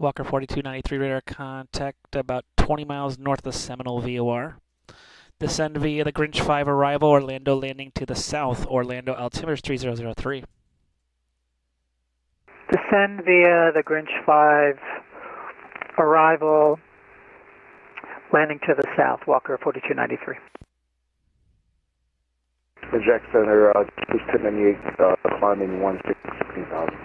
Walker 4293 radar contact about 20 miles north of the Seminole VOR. Descend via the Grinch 5 arrival, Orlando landing to the south, Orlando altimeter 3003. Descend via the Grinch 5 arrival, landing to the south, Walker 4293. Jack Center, 1098, climbing 16,000.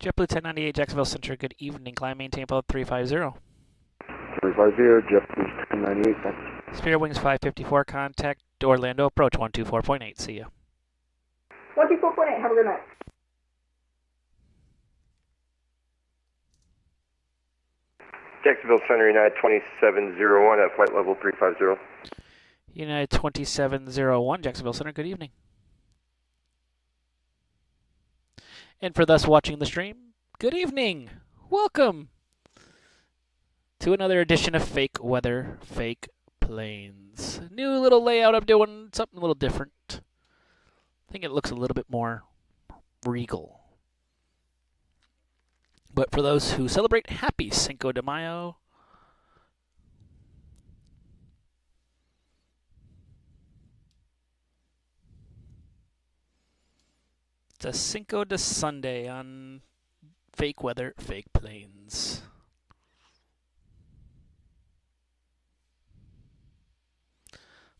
JetBlue 1098, Jacksonville Center, good evening. Climb maintain above 350. 350, JetBlue 1098, thanks. Spirit Wings 554, contact Orlando approach 124.8. See ya. 124.8, have a good night. Jacksonville Center, United 2701 at flight level 350. United 2701, Jacksonville Center, good evening. And for those watching the stream, good evening. Welcome to another edition of Fake Weather, Fake Planes. New little layout I'm doing, something a little different. I think it looks a little bit more regal. But for those who celebrate, happy Cinco de Mayo. It's a Cinco de Sunday on Fake Weather, Fake Planes.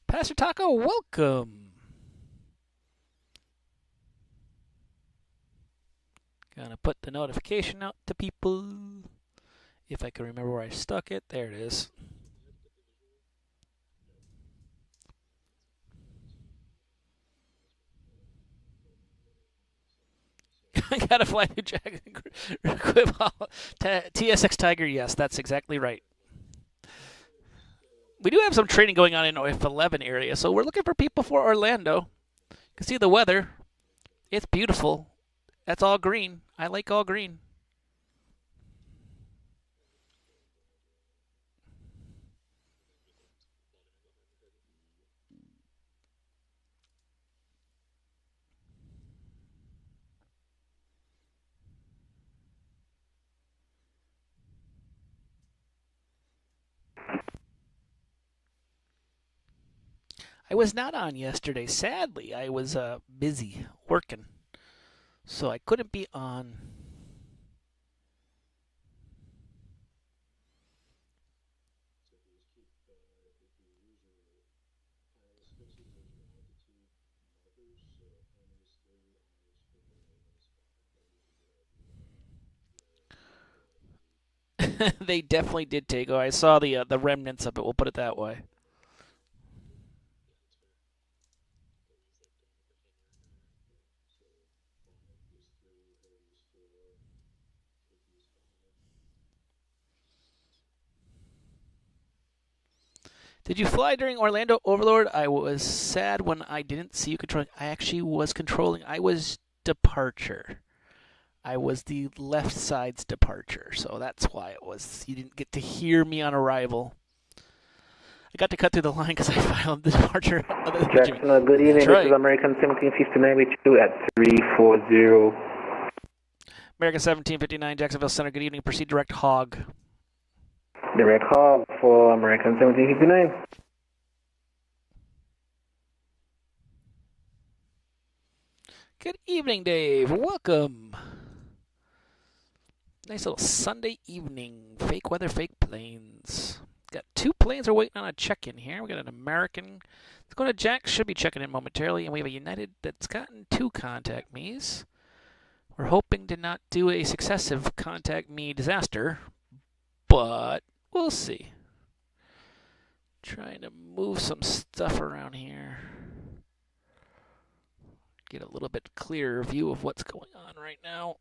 Pastor Taco, welcome. Gonna put the notification out to people. If I can remember where I stuck it. There it is. I gotta fly to Jacksonville. TSX Tiger, yes, that's exactly right. We do have some training going on in F11 area, so we're looking for people for Orlando. You can see the weather. It's beautiful. That's all green. I like all green. I was not on yesterday. Sadly, I was busy working, so I couldn't be on. They definitely did take. Oh, I saw the remnants of it. We'll put it that way. Did you fly during Orlando Overlord? I was sad when I didn't see you controlling. I actually was controlling. I was departure. I was the left side's departure, so that's why it was. You didn't get to hear me on arrival. I got to cut through the line because I filed the departure. Jacksonville, good evening. That's This right. is American 1759 with you at 340. American 1759, Jacksonville Center. Good evening. Proceed direct hog. Direct hog for American 1759. Good evening, Dave. Welcome. Nice little Sunday evening. Fake weather, fake planes. Got two planes are waiting on a check-in here. We got an American. Let's go to Jack. Should be checking in momentarily. And we have a United that's gotten two contact me's. We're hoping to not do a successive contact me disaster, but we'll see. Trying to move some stuff around here. Get a little bit clearer view of what's going on right now.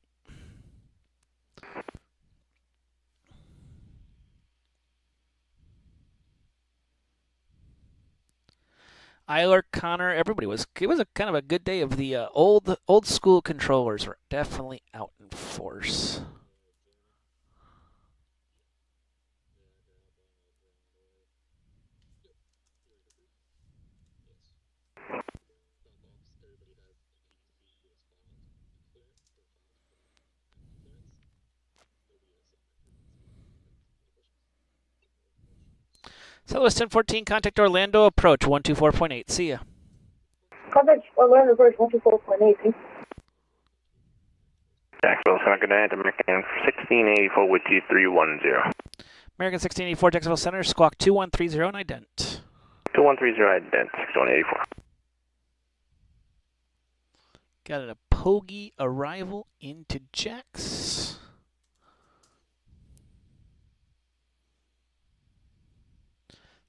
Eiler, Connor, everybody was. It was a kind of a good day of the old school controllers were definitely out in force. Southwest 1014, contact Orlando, approach 124.8. See ya. Contact Orlando Bridge 124.8. Jacksonville, Center, good night. American 1684 with you 310. American 1684, Jacksonville Center, squawk 2130 and ident. 2130 ident, 6184. Got a Pogie arrival into Jax.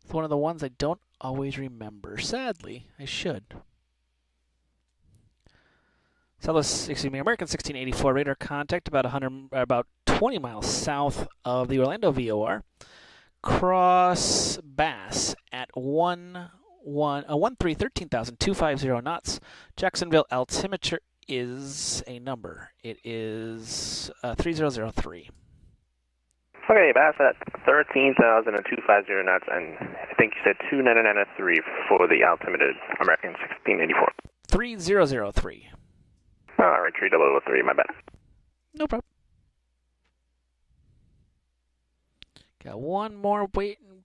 It's one of the ones I don't always remember. Sadly, I should. Southwest, American 1684 radar contact about 20 miles south of the Orlando VOR. Cross Bass at 13,250 knots. Jacksonville altimeter is a number. It is 3003. Okay, Bass at 13,250 knots, and I think you said 299.3 for the altimeter, American 1684. 3003. Retreat a little 3, my bad. No problem. Got one more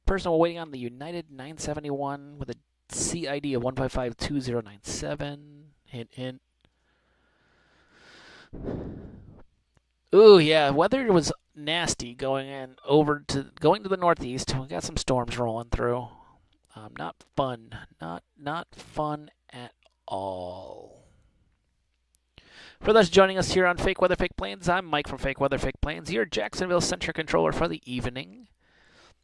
person waiting on the United 971 with a CID of 1552097. Hint, hint. Ooh, yeah, weather was nasty going to the northeast. We got some storms rolling through. Not fun. Not fun at all. For those joining us here on Fake Weather, Fake Planes, I'm Mike from Fake Weather, Fake Planes, your Jacksonville Center controller for the evening.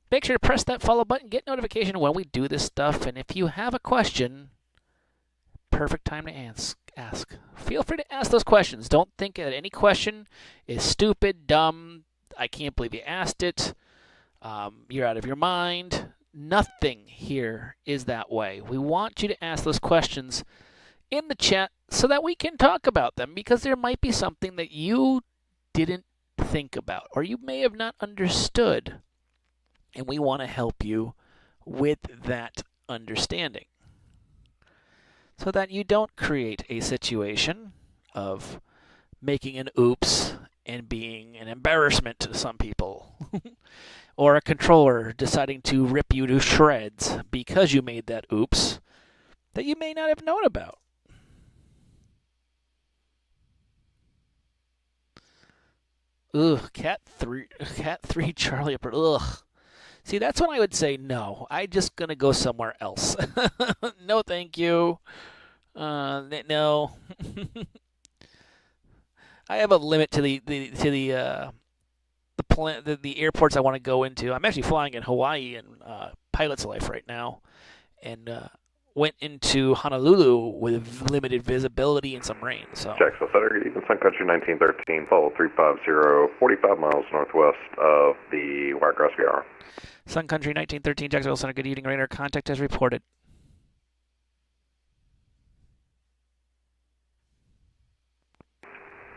Make sure to press that follow button, get notification when we do this stuff, and if you have a question, perfect time to ask. Feel free to ask those questions. Don't think that any question is stupid, dumb, I can't believe you asked it, you're out of your mind. Nothing here is that way. We want you to ask those questions in the chat so that we can talk about them, because there might be something that you didn't think about or you may have not understood, and we want to help you with that understanding so that you don't create a situation of making an oops and being an embarrassment to some people or a controller deciding to rip you to shreds because you made that oops that you may not have known about. Ugh, Cat 3 Charlie Upper. Ugh. See, that's when I would say no. I'm just gonna go somewhere else. No, thank you. No. I have a limit to the airports I want to go into. I'm actually flying in Hawaii in pilot's life right now, and went into Honolulu with limited visibility and some rain. So Jacksonville Center, good evening, Sun Country 1913, follow 350, 45 miles northwest of the Wiregrass VR. Sun Country 1913, Jacksonville Center, good evening, radar contact as reported.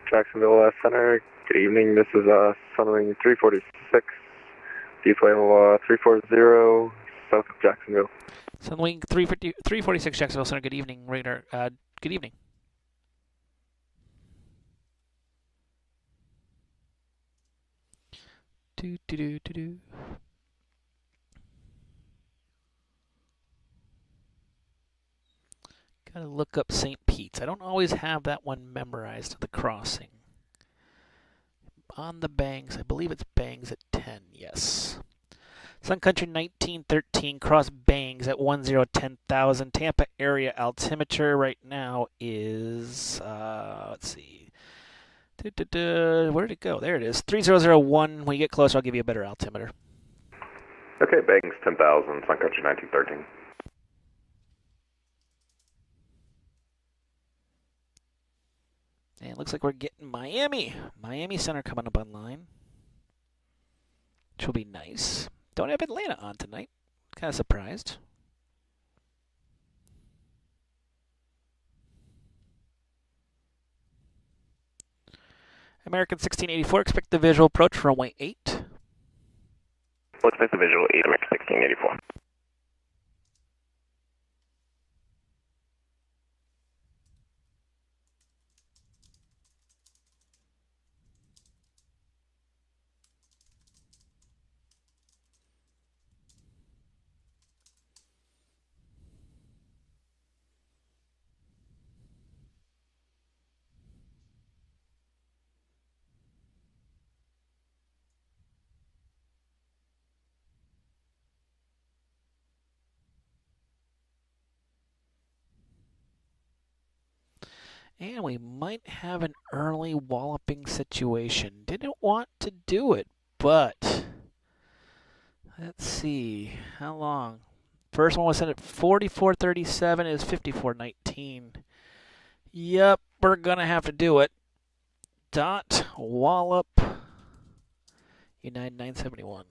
Jacksonville Center, good evening, this is Sunwing 346, deep level 340, south of Jacksonville. Sunwing 346, Jacksonville Center, good evening, radar, good evening. Do. Gotta look up St. Pete's. I don't always have that one memorized, the crossing. On the bangs, I believe it's bangs at 10, yes. Sun Country 1913, cross bangs at 10,000. Tampa area altimeter right now is, let's see. Where did it go? There it is. 3001. When you get closer, I'll give you a better altimeter. Okay, bangs 10,000, Sun Country 1913. And it looks like we're getting Miami Center coming up online, which will be nice. Don't have Atlanta on tonight. Kind of surprised. American 1684, expect the visual approach, runway 8. We'll expect the visual 8, American 1684. And we might have an early walloping situation. Didn't want to do it, but let's see. How long? First one was sent at 44:37. Is 54:19. Yep, we're going to have to do it. Dot wallop United 971.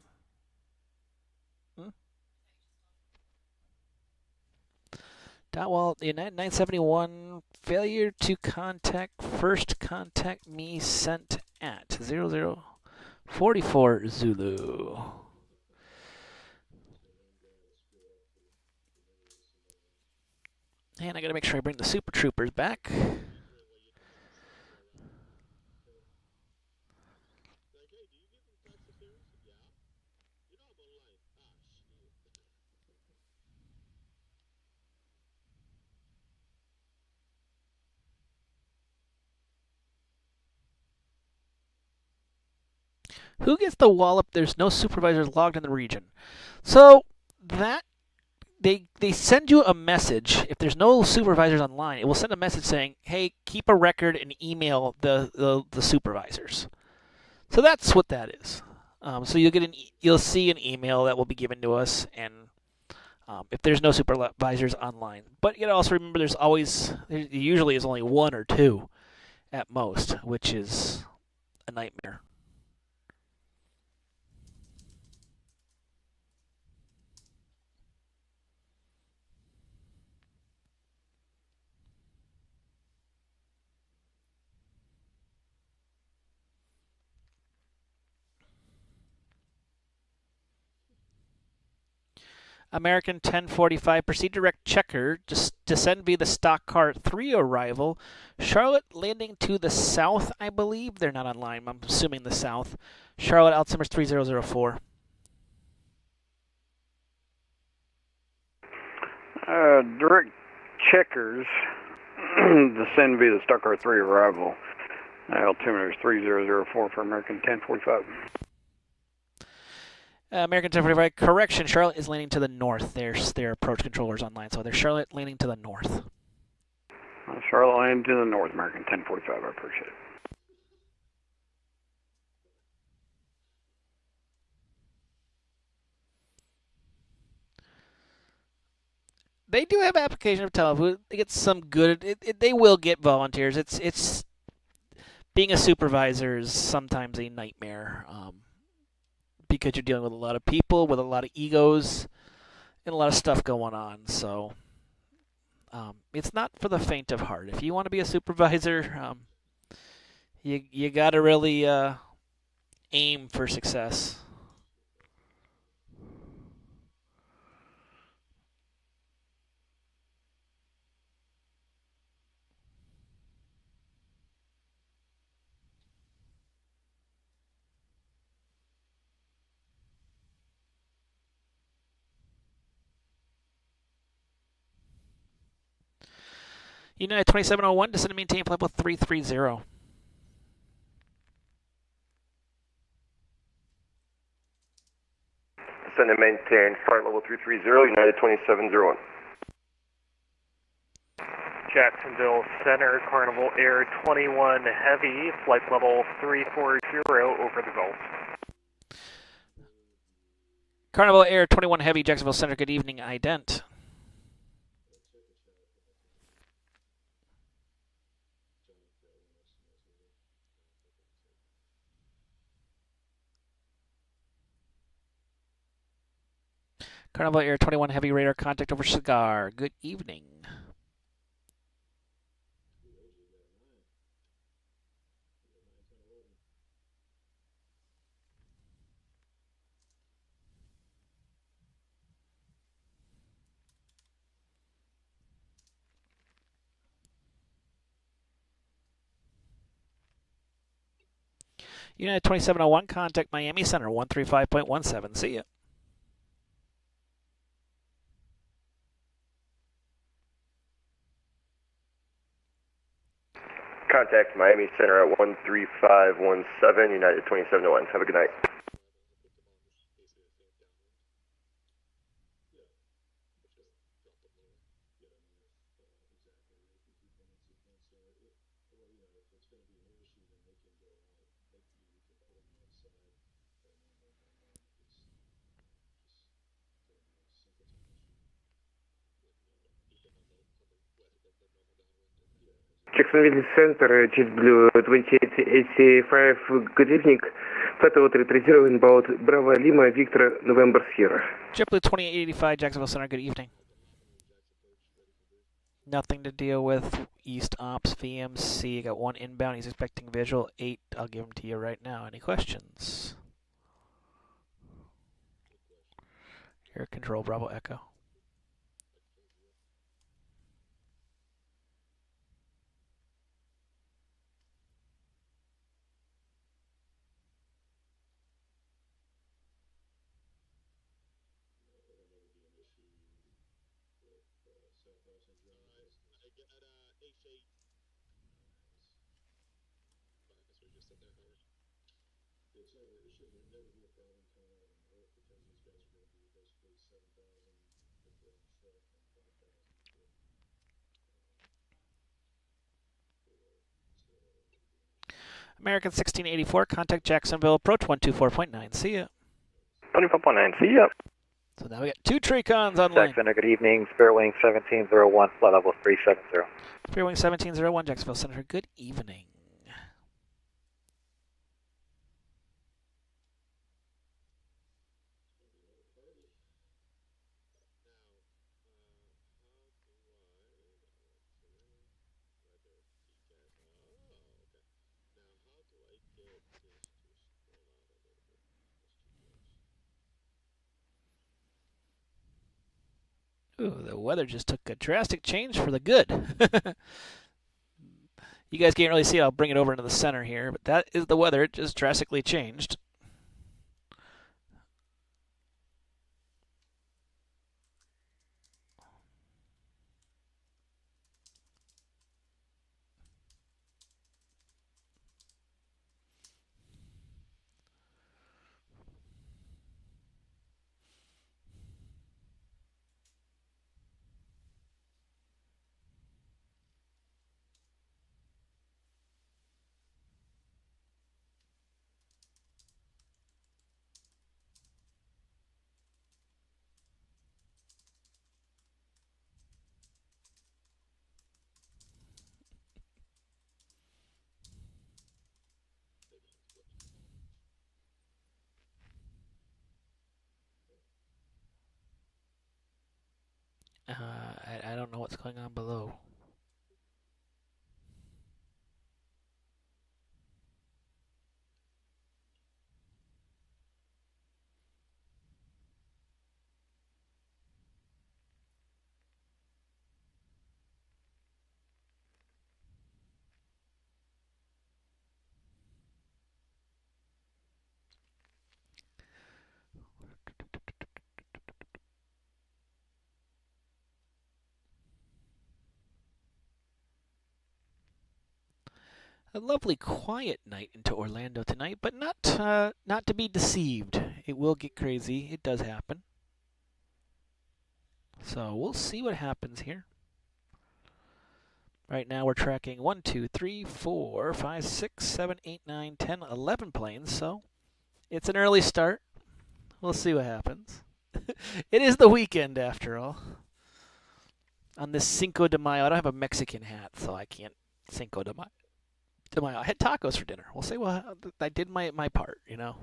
Dot wallop United 971. Failure to contact. First contact me sent at 0044 Zulu. And I got to make sure I bring the Super Troopers back. Who gets the wallop? There's no supervisors logged in the region. So that they send you a message. If there's no supervisors online, it will send a message saying, "Hey, keep a record and email the supervisors." So that's what that is. So you'll see an email that will be given to us, and if there's no supervisors online. But you gotta also remember there usually is only one or two at most, which is a nightmare. American 1045, proceed direct checker, just descend via the stock car 3 arrival. Charlotte landing to the south, I believe. They're not online, I'm assuming the south. Charlotte, Alzheimer's 3004. Direct checkers, descend via the stock car 3 arrival. Altimeter is 3004 for American 1045. American 1045, correction, Charlotte is landing to the north. There's their approach controllers online, so there's Charlotte landing to the north. Charlotte landing to the north, American 1045, I appreciate it. They do have application of telephone. They get some good. They will get volunteers. It's being a supervisor is sometimes a nightmare. Because you're dealing with a lot of people, with a lot of egos, and a lot of stuff going on. So it's not for the faint of heart. If you want to be a supervisor, you got to really aim for success. United 2701, descend and maintain flight level 330. Descend and maintain flight level 330, United 2701. Jacksonville Center, Carnival Air 21 Heavy, flight level 340 over the Gulf. Carnival Air 21 Heavy, Jacksonville Center, good evening, ident. Carnival Air 21 Heavy, radar contact over Cigar, good evening. United 2701, contact Miami Center 135.17. See ya. Contact Miami Center at 13517, United 2701. Have a good night. Jacksonville Center, JetBlue 2885, good evening. Flight level 330 inbound, Bravo Lima, Victor, November Sierra. JetBlue 2885, Jacksonville Center, good evening. Nothing to deal with. East Ops VMC, got one inbound, he's expecting visual 8. I'll give him to you right now. Any questions? Air control, Bravo Echo. American 1684, contact Jacksonville, approach 124.9. See ya. 24.9, see ya. So now we got 2 Tricons online. Jack Center, good evening. Spirit Wing 1701, flight level 370. Spirit Wing 1701, Jacksonville Center, good evening. Ooh, the weather just took a drastic change for the good. You guys can't really see it. I'll bring it over into the center here, but that is the weather. It just drastically changed. I don't know what's going on below. A lovely quiet night into Orlando tonight, but not to be deceived. It will get crazy. It does happen. So we'll see what happens here. Right now we're tracking 1, 2, 3, 4, 5, 6, 7, 8, 9, 10, 11 planes. So it's an early start. We'll see what happens. It is the weekend after all. On this Cinco de Mayo, I don't have a Mexican hat, so I can't Cinco de Mayo. I had tacos for dinner. We'll say, well, I did my part, you know.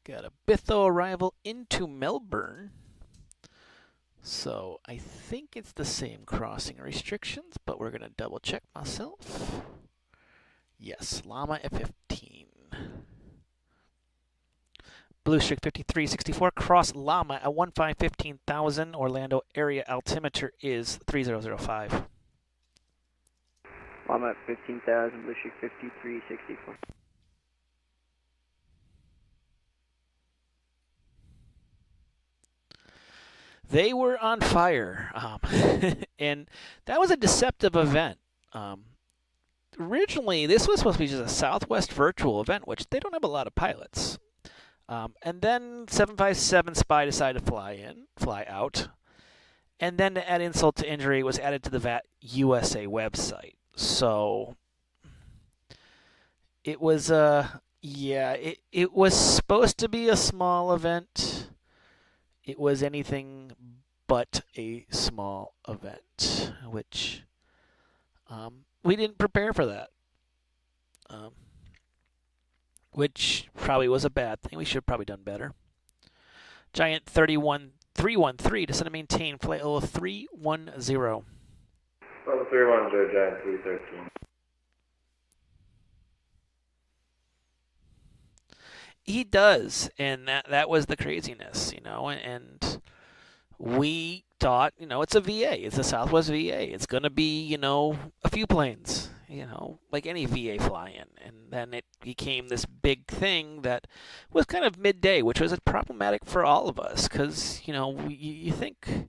Got a Bitho arrival into Melbourne. So I think it's the same crossing restrictions, but we're going to double check myself. Yes, Llama F-15. Blue Streak 5364, cross Llama at 15,000. Orlando area altimeter is 3005. Llama at 15,000, Blue Streak 5364. They were on fire, and that was a deceptive event. Originally, this was supposed to be just a Southwest virtual event, which they don't have a lot of pilots. And then 757 Spy decided to fly out. And then to add insult to injury, it was added to the VAT USA website. So it was Yeah, it was supposed to be a small event. It was anything but a small event, which we didn't prepare for that. Um, which probably was a bad thing. We should have probably done better. Giant 313 to send and maintain flight level 310. Level 310, Giant 313. He does, and that was the craziness, and we thought, it's a VA. It's a Southwest VA. It's going to be, a few planes, like any VA fly-in. And then it became this big thing that was kind of midday, which was problematic for all of us because, you think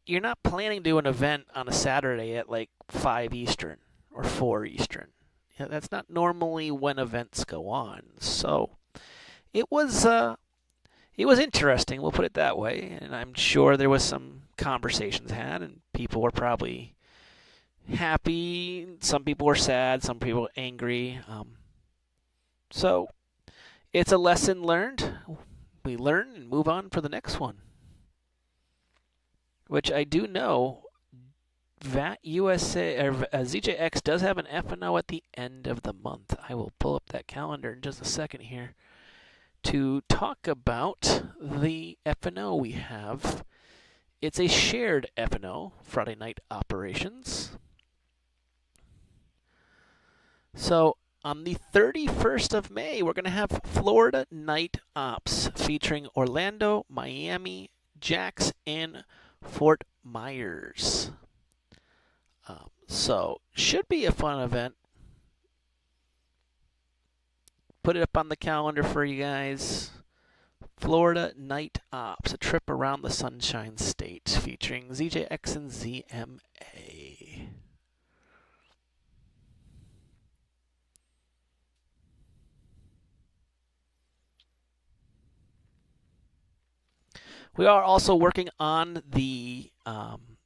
you're not planning to do an event on a Saturday at like 5 Eastern or 4 Eastern. That's not normally when events go on. So it was interesting, we'll put it that way, and I'm sure there was some conversations had, and people were probably happy, some people were sad, some people were angry. So it's a lesson learned. We learn and move on for the next one, which I do know VAT USA or ZJX does have an F&O at the end of the month. I will pull up that calendar in just a second here to talk about the F&O we have. It's a shared F&O, Friday night operations. So on the 31st of May, we're going to have Florida Night Ops featuring Orlando, Miami, Jax, and Fort Myers. So should be a fun event. Put it up on the calendar for you guys. Florida Night Ops, a trip around the Sunshine State, featuring ZJX and ZMA. We are also working on the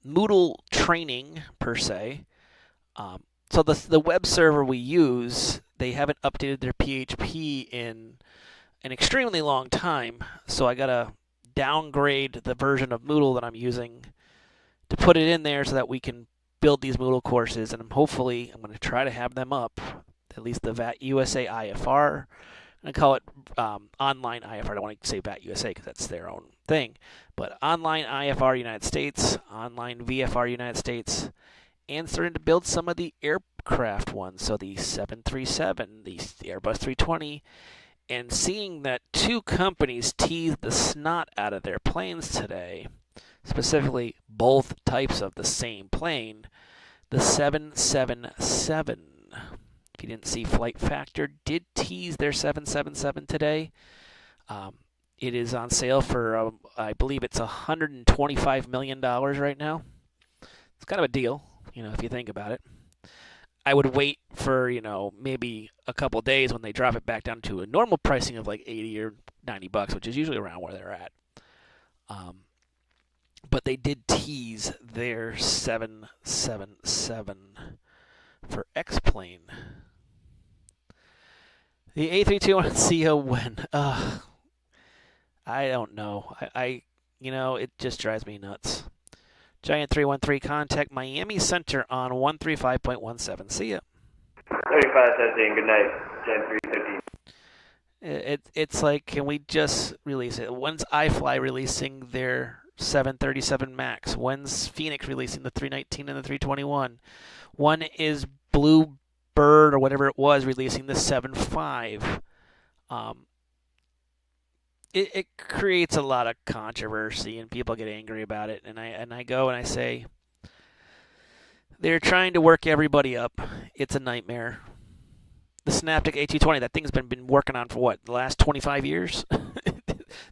Moodle training, per se. So the web server we use, they haven't updated their PHP in an extremely long time, so I got to downgrade the version of Moodle that I'm using to put it in there so that we can build these Moodle courses, and I'm going to try to have them up, at least the VAT USA IFR. I'm going to call it Online IFR. I don't want to say VAT USA because that's their own thing, but Online IFR United States, Online VFR United States, and starting to build some of the aircraft ones, so the 737, the Airbus 320, and seeing that two companies teased the snot out of their planes today, specifically both types of the same plane, the 777. If you didn't see, Flight Factor did tease their 777 today. It is on sale for, I believe it's $125 million right now. It's kind of a deal, if you think about it. I would wait for, maybe a couple days when they drop it back down to a normal pricing of like 80 or 90 bucks, which is usually around where they're at. But they did tease their 777 for X-Plane. The A321CO when? I don't know. It just drives me nuts. Giant 313, contact Miami Center on 135.17. See ya. 3517, good night. Giant 313. It's like, can we just release it? When's iFly releasing their 737 MAX? When's Phoenix releasing the 319 and the 321? When is Blue Bird or whatever it was releasing the 75? It creates a lot of controversy and people get angry about it. And I go and I say, they're trying to work everybody up. It's a nightmare. The Synaptic A220, that thing's been working on for what, the last 25 years?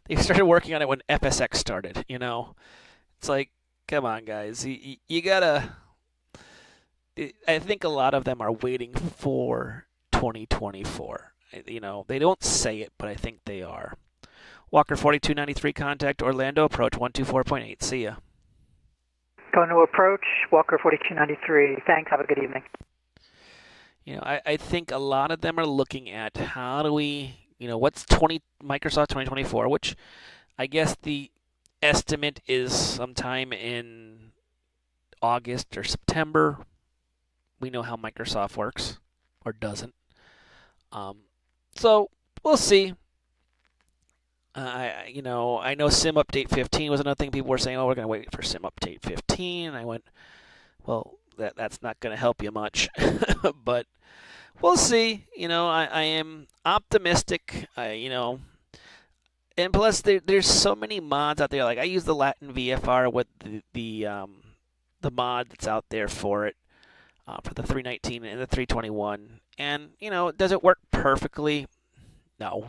They started working on it when FSX started, It's like, come on, guys. You gotta... I think a lot of them are waiting for 2024. They don't say it, but I think they are. Walker 4293, contact Orlando, approach 124.8. See ya. Going to approach, Walker 4293. Thanks, have a good evening. I think a lot of them are looking at how do we, what's Microsoft 2024, which I guess the estimate is sometime in August or September. We know how Microsoft works or doesn't. So we'll see. I know Sim Update 15 was another thing. People were saying, "Oh, we're going to wait for Sim Update 15." And I went, "Well, that's not going to help you much." But we'll see. I am optimistic. And plus there's so many mods out there. Like I use the Latin VFR with the mod that's out there for it, for the 319 and the 321. And does it work perfectly? No.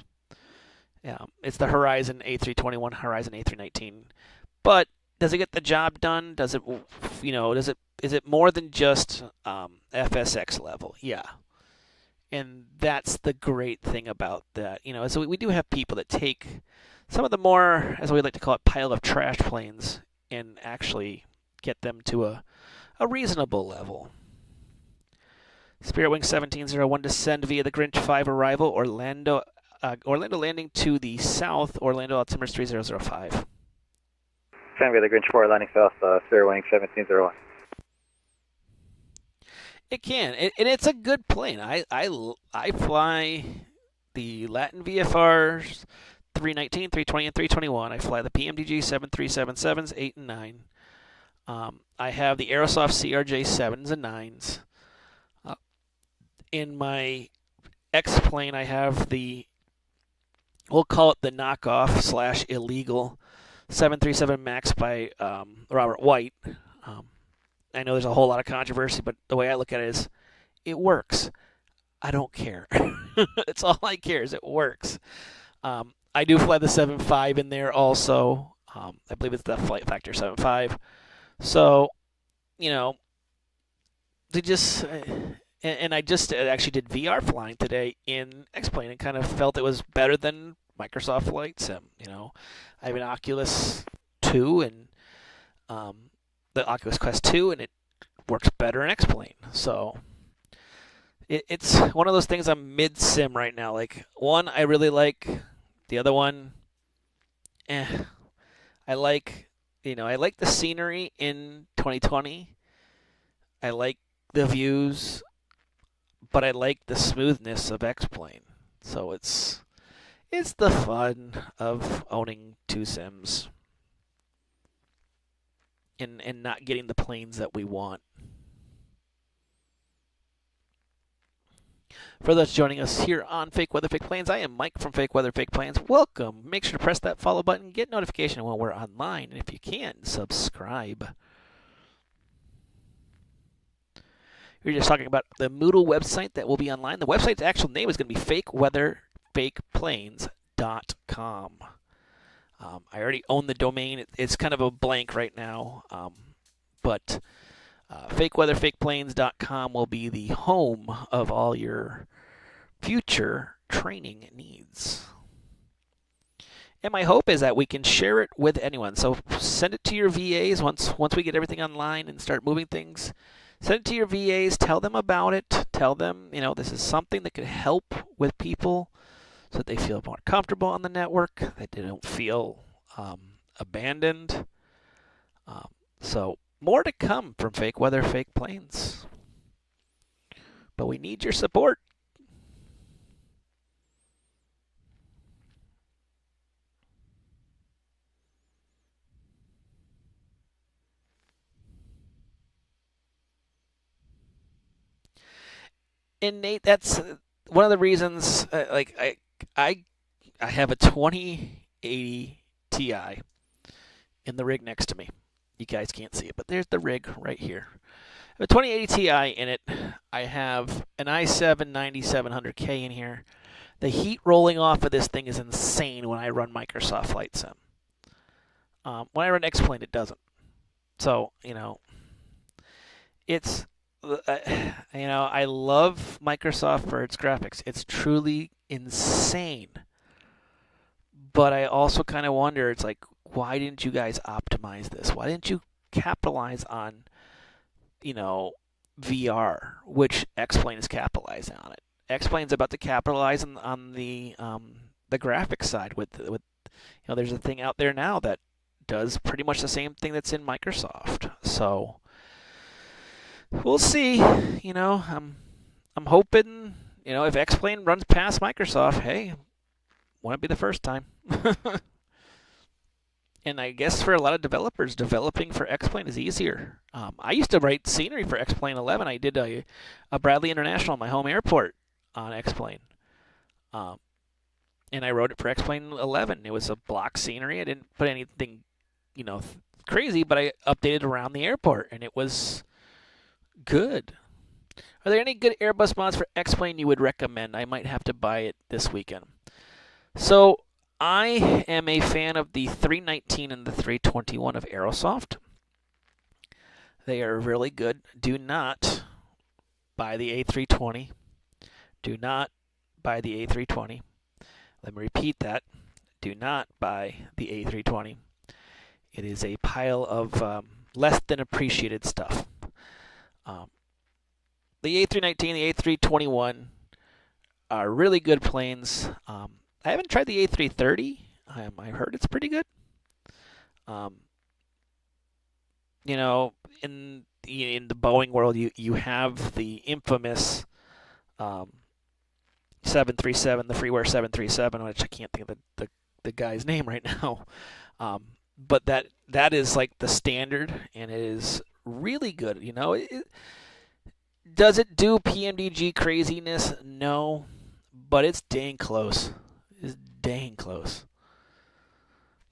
Yeah, it's the Horizon A321, Horizon A319. But does it get the job done? Does it, is it more than just FSX level? Yeah. And that's the great thing about that. So we do have people that take some of the more, as we like to call it, pile of trash planes and actually get them to a reasonable level. Spirit Wing 1701 descend via the Grinch 5 arrival, Orlando landing to the south, Orlando altimeter 3005. Send via the Grinch 4 landing south, Spirit Wing 1701. It can, and it's a good plane. I fly the Latin VFRs 319, 320, and 321. I fly the PMDG 7377s 8 and 9. I have the Aerosoft CRJ 7s and 9s. In my X-plane, I have we'll call it the knockoff / illegal 737 MAX by Robert White. I know there's a whole lot of controversy, but the way I look at it is, it works. I don't care. It's all I care is it works. I do fly the 7.5 in there also. I believe it's the flight factor 7.5. So, they just, and I just actually did VR flying today in X-Plane and kind of felt it was better than Microsoft Flight Sim. I have an Oculus 2 and the Oculus Quest 2, and it works better in X-Plane. So it's one of those things. I'm mid-sim right now. Like, one I really like, the other one, I like the scenery in 2020. I like the views, but I like the smoothness of X-Plane. So it's the fun of owning two sims and not getting the planes that we want. For those joining us here on Fake Weather Fake Planes, I am Mike from Fake Weather Fake Planes. Welcome. Make sure to press that follow button, get notification when we're online, and if you can, subscribe. We were just talking about the Moodle website that will be online. The website's actual name is going to be fakeweatherfakeplanes.com. I already own the domain. It's kind of a blank right now, but fakeweatherfakeplanes.com will be the home of all your future training needs. And my hope is that we can share it with anyone. So send it to your VAs once we get everything online and start moving things. Send it to your VAs. Tell them about it. Tell them, this is something that could help with people so that they feel more comfortable on the network, that they don't feel abandoned. So more to come from Fake Weather, Fake Planes. But we need your support. And Nate, that's one of the reasons. I have a 2080 Ti in the rig next to me. You guys can't see it, but there's the rig right here. I have a 2080 Ti in it. I have an i7 9700K in here. The heat rolling off of this thing is insane when I run Microsoft Flight Sim. When I run X-Plane, it doesn't. So, it's... I love Microsoft for its graphics. It's truly insane. But I also kind of wonder, it's like, why didn't you guys optimize this? Why didn't you capitalize on, VR, which X-Plane is capitalizing on it. X-Plane's about to capitalize on the graphics side with there's a thing out there now that does pretty much the same thing that's in Microsoft. So we'll see. I'm hoping if X-Plane runs past Microsoft, hey, won't it be the first time? And I guess for a lot of developers, developing for X-Plane is easier. I used to write scenery for X-Plane 11. I did a Bradley International, my home airport, on X-Plane. And I wrote it for X-Plane 11. It was a block scenery. I didn't put anything, crazy, but I updated around the airport, and it was good. Are there any good Airbus mods for X-Plane you would recommend? I might have to buy it this weekend. So I am a fan of the 319 and the 321 of Aerosoft. They are really good. Do not buy the A320. Do not buy the A320. Let me repeat that. Do not buy the A320. It is a pile of less than appreciated stuff. The A319, the A321 are really good planes. I haven't tried the A330. I heard it's pretty good. In the Boeing world, you have the infamous 737, the freeware 737, which I can't think of the guy's name right now. But that is like the standard, and it is really good. Does it do PMDG craziness? No, but it's dang close. It's dang close.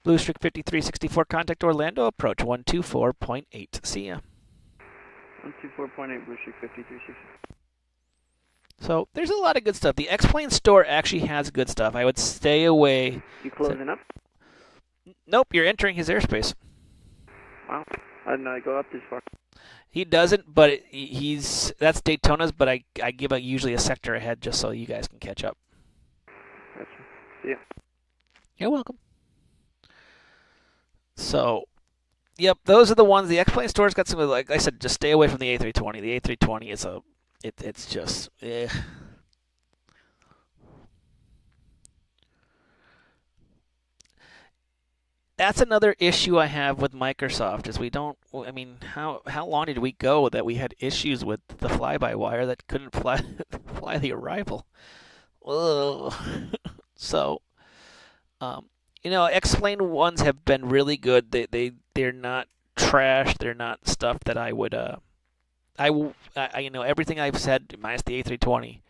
Blue Streak 5364, contact Orlando, approach 124.8. See ya. 124.8, Blue Streak 5364. So there's a lot of good stuff. The X-Plane store actually has good stuff. I would stay away. You closing up? Nope, you're entering his airspace. Wow, I did not go up this far. He doesn't, but that's Daytona's, but I give usually a sector ahead just so you guys can catch up. Gotcha. See ya. You're welcome. So, yep, those are the ones. The X-Plane store's got some, like I said, just stay away from the A320. The A320 is it's just, eh. That's another issue I have with Microsoft is how long did we go that we had issues with the fly-by-wire that couldn't fly the Arrival? Ugh. So, X-Plane ones have been really good. They're not trash. They're not stuff that I would everything I've said minus the A320.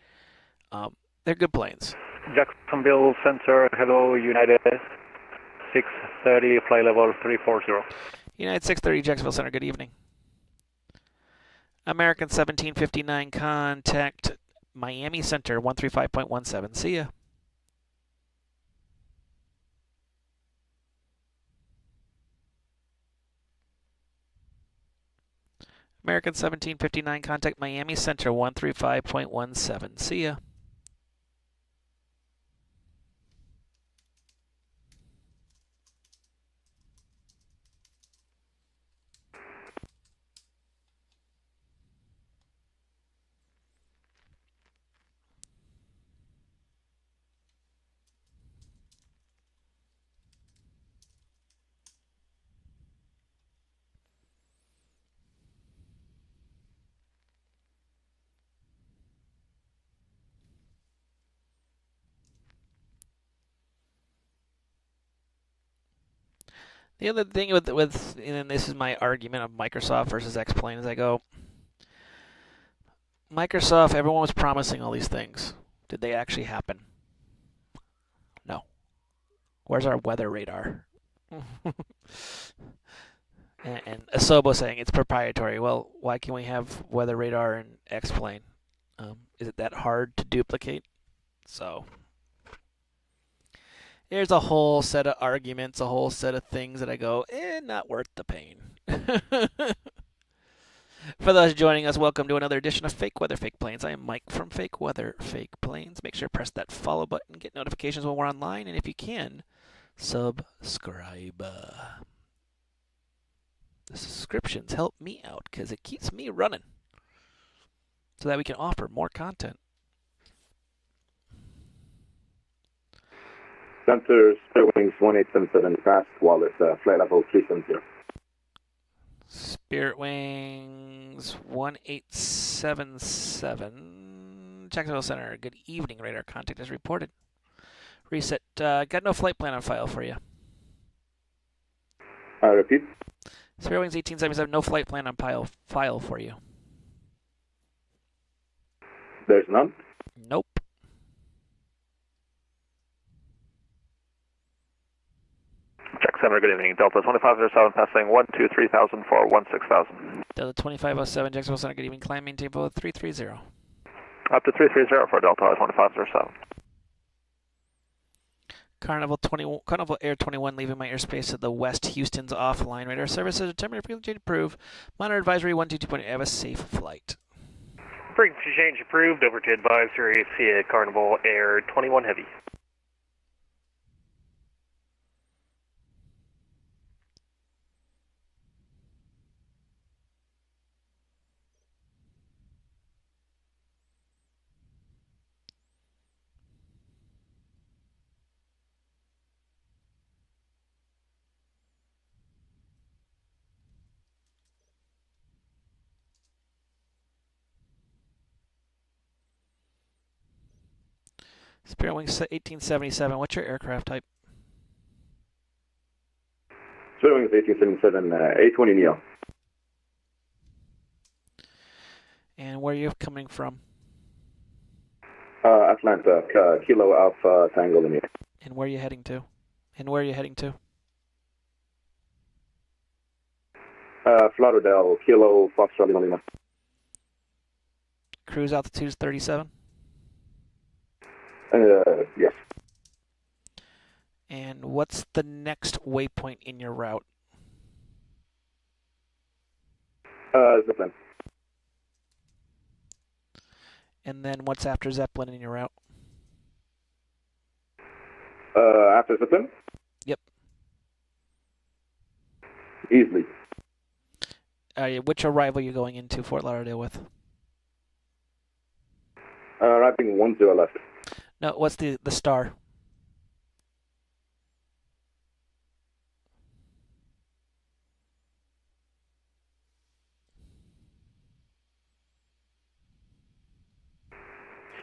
They're good planes. Jacksonville Center, hello, United 630, flight level 340. United 630, Jacksonville Center, good evening. American 1759, contact Miami Center 135.17. See ya. American 1759, contact Miami Center 135.17. See ya. The other thing with and this is my argument of Microsoft versus X-Plane, is I go, Microsoft, everyone was promising all these things. Did they actually happen? No. Where's our weather radar? and Asobo saying it's proprietary. Well, why can't we have weather radar in X-Plane? Is it that hard to duplicate? So there's a whole set of arguments, a whole set of things that I go, not worth the pain. For those joining us, welcome to another edition of Fake Weather, Fake Planes. I am Mike from Fake Weather, Fake Planes. Make sure to press that follow button, get notifications when we're online, and if you can, subscribe. The subscriptions help me out because it keeps me running. so that we can offer more content. Center Spirit Wings 1877 fast Wallace, flight level 370. Spirit Wings 1877. Jacksonville Center, good evening. Radar contact is reported. Reset. Got no flight plan on file for you. Repeat. Spirit Wings 1877, no flight plan on file for you. There's none? Nope. Jack Center, good evening. Delta 2507 passing 123,000 for 16,000. Delta 2507, Jacksonville Center, good evening. Climb maintain below 330. Up to 330 for Delta 2507. Carnival Air 21 leaving my airspace to the west. Houston's offline. Radar services determined to approve. Monitor advisory 122.8. Have a safe flight. Frequency change approved. Over to advisory via Carnival Air 21 Heavy. Spirit Wings 1877. What's your aircraft type? Spirit Wings 1877, A20 Neo. And where are you coming from? Atlanta, Kilo Alpha Tango Lima. And where are you heading to? And where are you heading to? Lauderdale, Kilo Foxtrot Lima. Cruise altitude is 37. Yes. And what's the next waypoint in your route? Zeppelin. And then what's after Zeppelin in your route? After Zeppelin? Yep. Easily. Which arrival are you going into Fort Lauderdale with? Arriving 10 left. No, what's the star?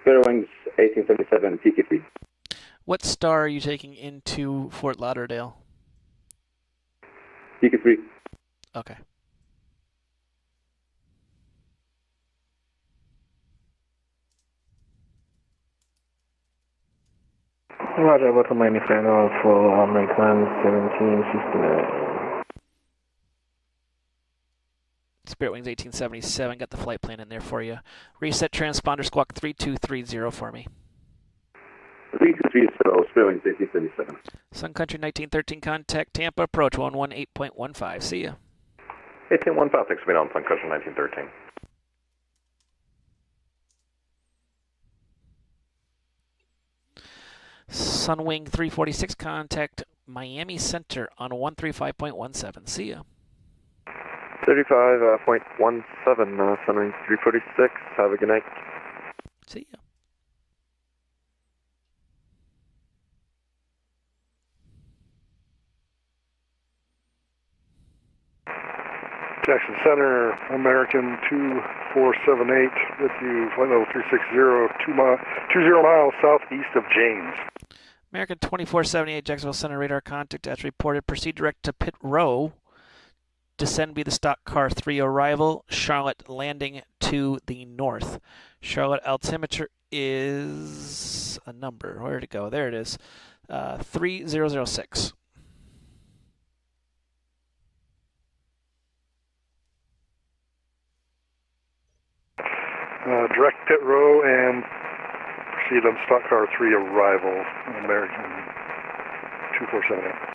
Spirit Wings 1877 PK3. What star are you taking into Fort Lauderdale? PK3. Okay. Roger, welcome Miami Final for American 1769. Spirit Wings 1877, got the flight plan in there for you. Reset transponder squawk 3230 for me. 3230, Spirit Wings 1877. Sun Country 1913, contact Tampa, approach 118.15. See ya. 1815, thanks for being on Sun Country 1913. Sunwing 346, contact Miami Center on 135.17. See ya. 35.17, Sunwing 346. Have a good night. See ya. Jackson Center, American 2478 with you, flight level 360, 20 miles southeast of James. American 2478, Jacksonville Center, radar contact as reported. Proceed direct to pit row. Descend be the stock car 3 arrival. Charlotte landing to the north. Charlotte altimeter is a number. Where did it go? There it is. 3006. Direct pit row and proceed on stock car 3 arrival, American 2478.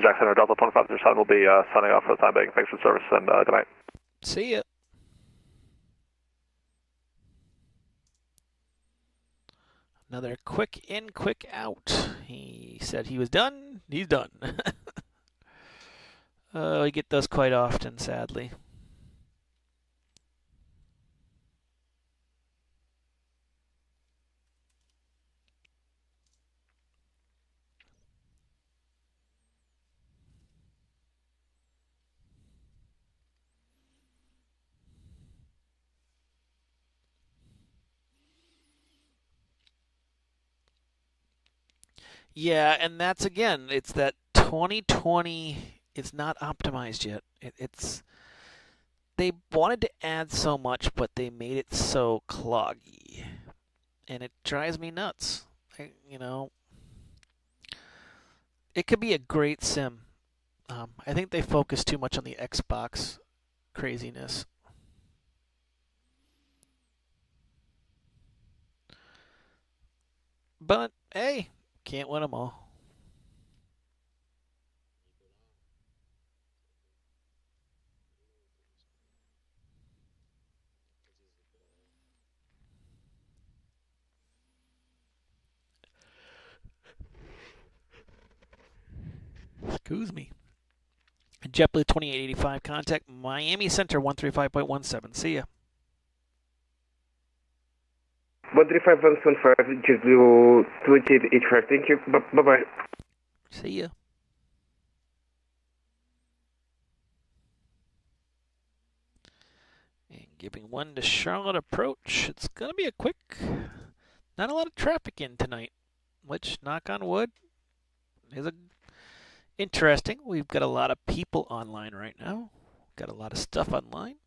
Jackson, Delta 2507 will be signing off for the time being. Thanks for the service and good night. See ya. Another quick in, quick out. He said he was done. He's done. We get those quite often, sadly. Yeah, and that's again, it's that 2020. It's not optimized yet. They wanted to add so much, but they made it so cloggy, and it drives me nuts. It could be a great sim. I think they focus too much on the Xbox craziness. But hey, can't win them all. Excuse me. JetBlue 2885, contact Miami Center 135.17. See ya. 135.15, JetBlue 2885. Thank you. Bye-bye. See ya. And giving one to Charlotte approach. It's going to be a quick, not a lot of traffic in tonight, which, knock on wood, is interesting. We've got a lot of people online right now. Got a lot of stuff online.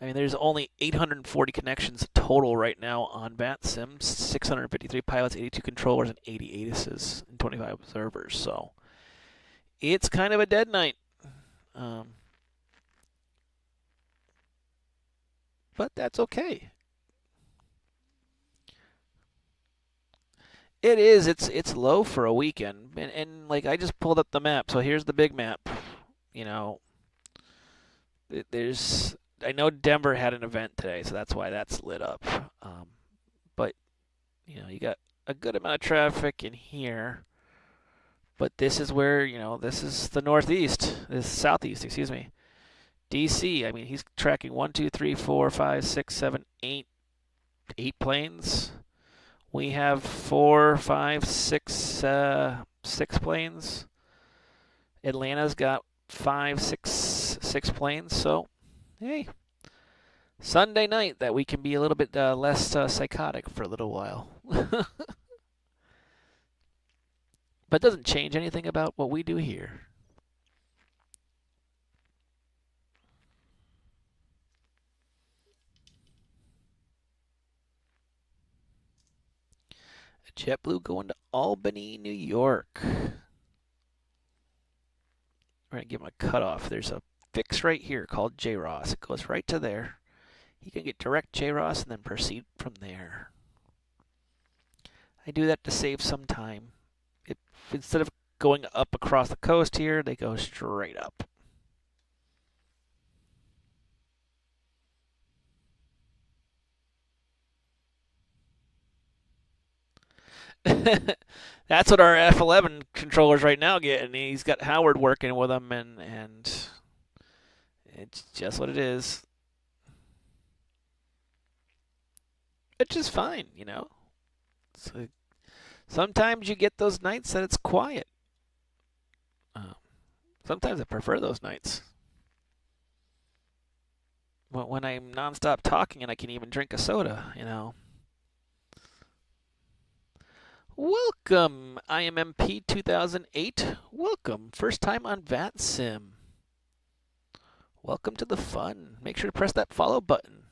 There's only 840 connections total right now on VATSIM, 653 pilots, 82 controllers, and 80 ATISes, and 25 observers. So it's kind of a dead night. But that's okay. It is. It's low for a weekend, and like I just pulled up the map. So here's the big map. I know Denver had an event today, so that's why that's lit up. But you got a good amount of traffic in here. But this is where this is the northeast. This is southeast. Excuse me. DC. He's tracking 1, 2, 3, 4, 5, 6, 7, 8 planes. We have 4, 5, 6 planes. Atlanta's got 5, 6 planes. So, hey, Sunday night that we can be a little bit less psychotic for a little while. But it doesn't change anything about what we do here. JetBlue going to Albany, New York. We're going to give him a cutoff. There's a fix right here called JROS. It goes right to there. He can get direct JROS and then proceed from there. I do that to save some time. Instead of going up across the coast here, they go straight up. That's what our F11 controllers right now get, and he's got Howard working with him, and it's just what it is. Which is fine, So sometimes you get those nights that it's quiet. Sometimes I prefer those nights. When I'm nonstop talking and I can even drink a soda, Welcome, IMMP 2008. Welcome, first time on VATSIM. Welcome to the fun. Make sure to press that follow button.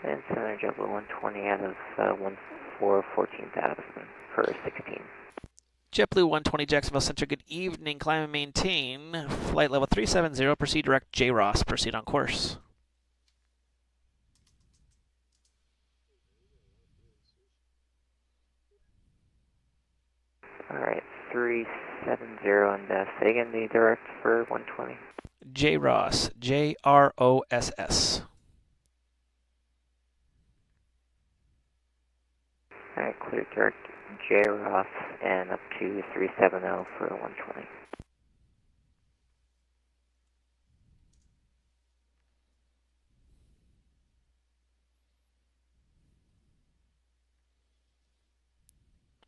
And Center JetBlue 120 out of 14,000 for 16. JetBlue 120 Jacksonville Center, good evening. Climb and maintain. Flight level 370, proceed direct JROS, proceed on course. Alright, 370, and say again the direct for 120. J Ross, JROSS. Alright, clear direct J Ross and up to 370 for 120.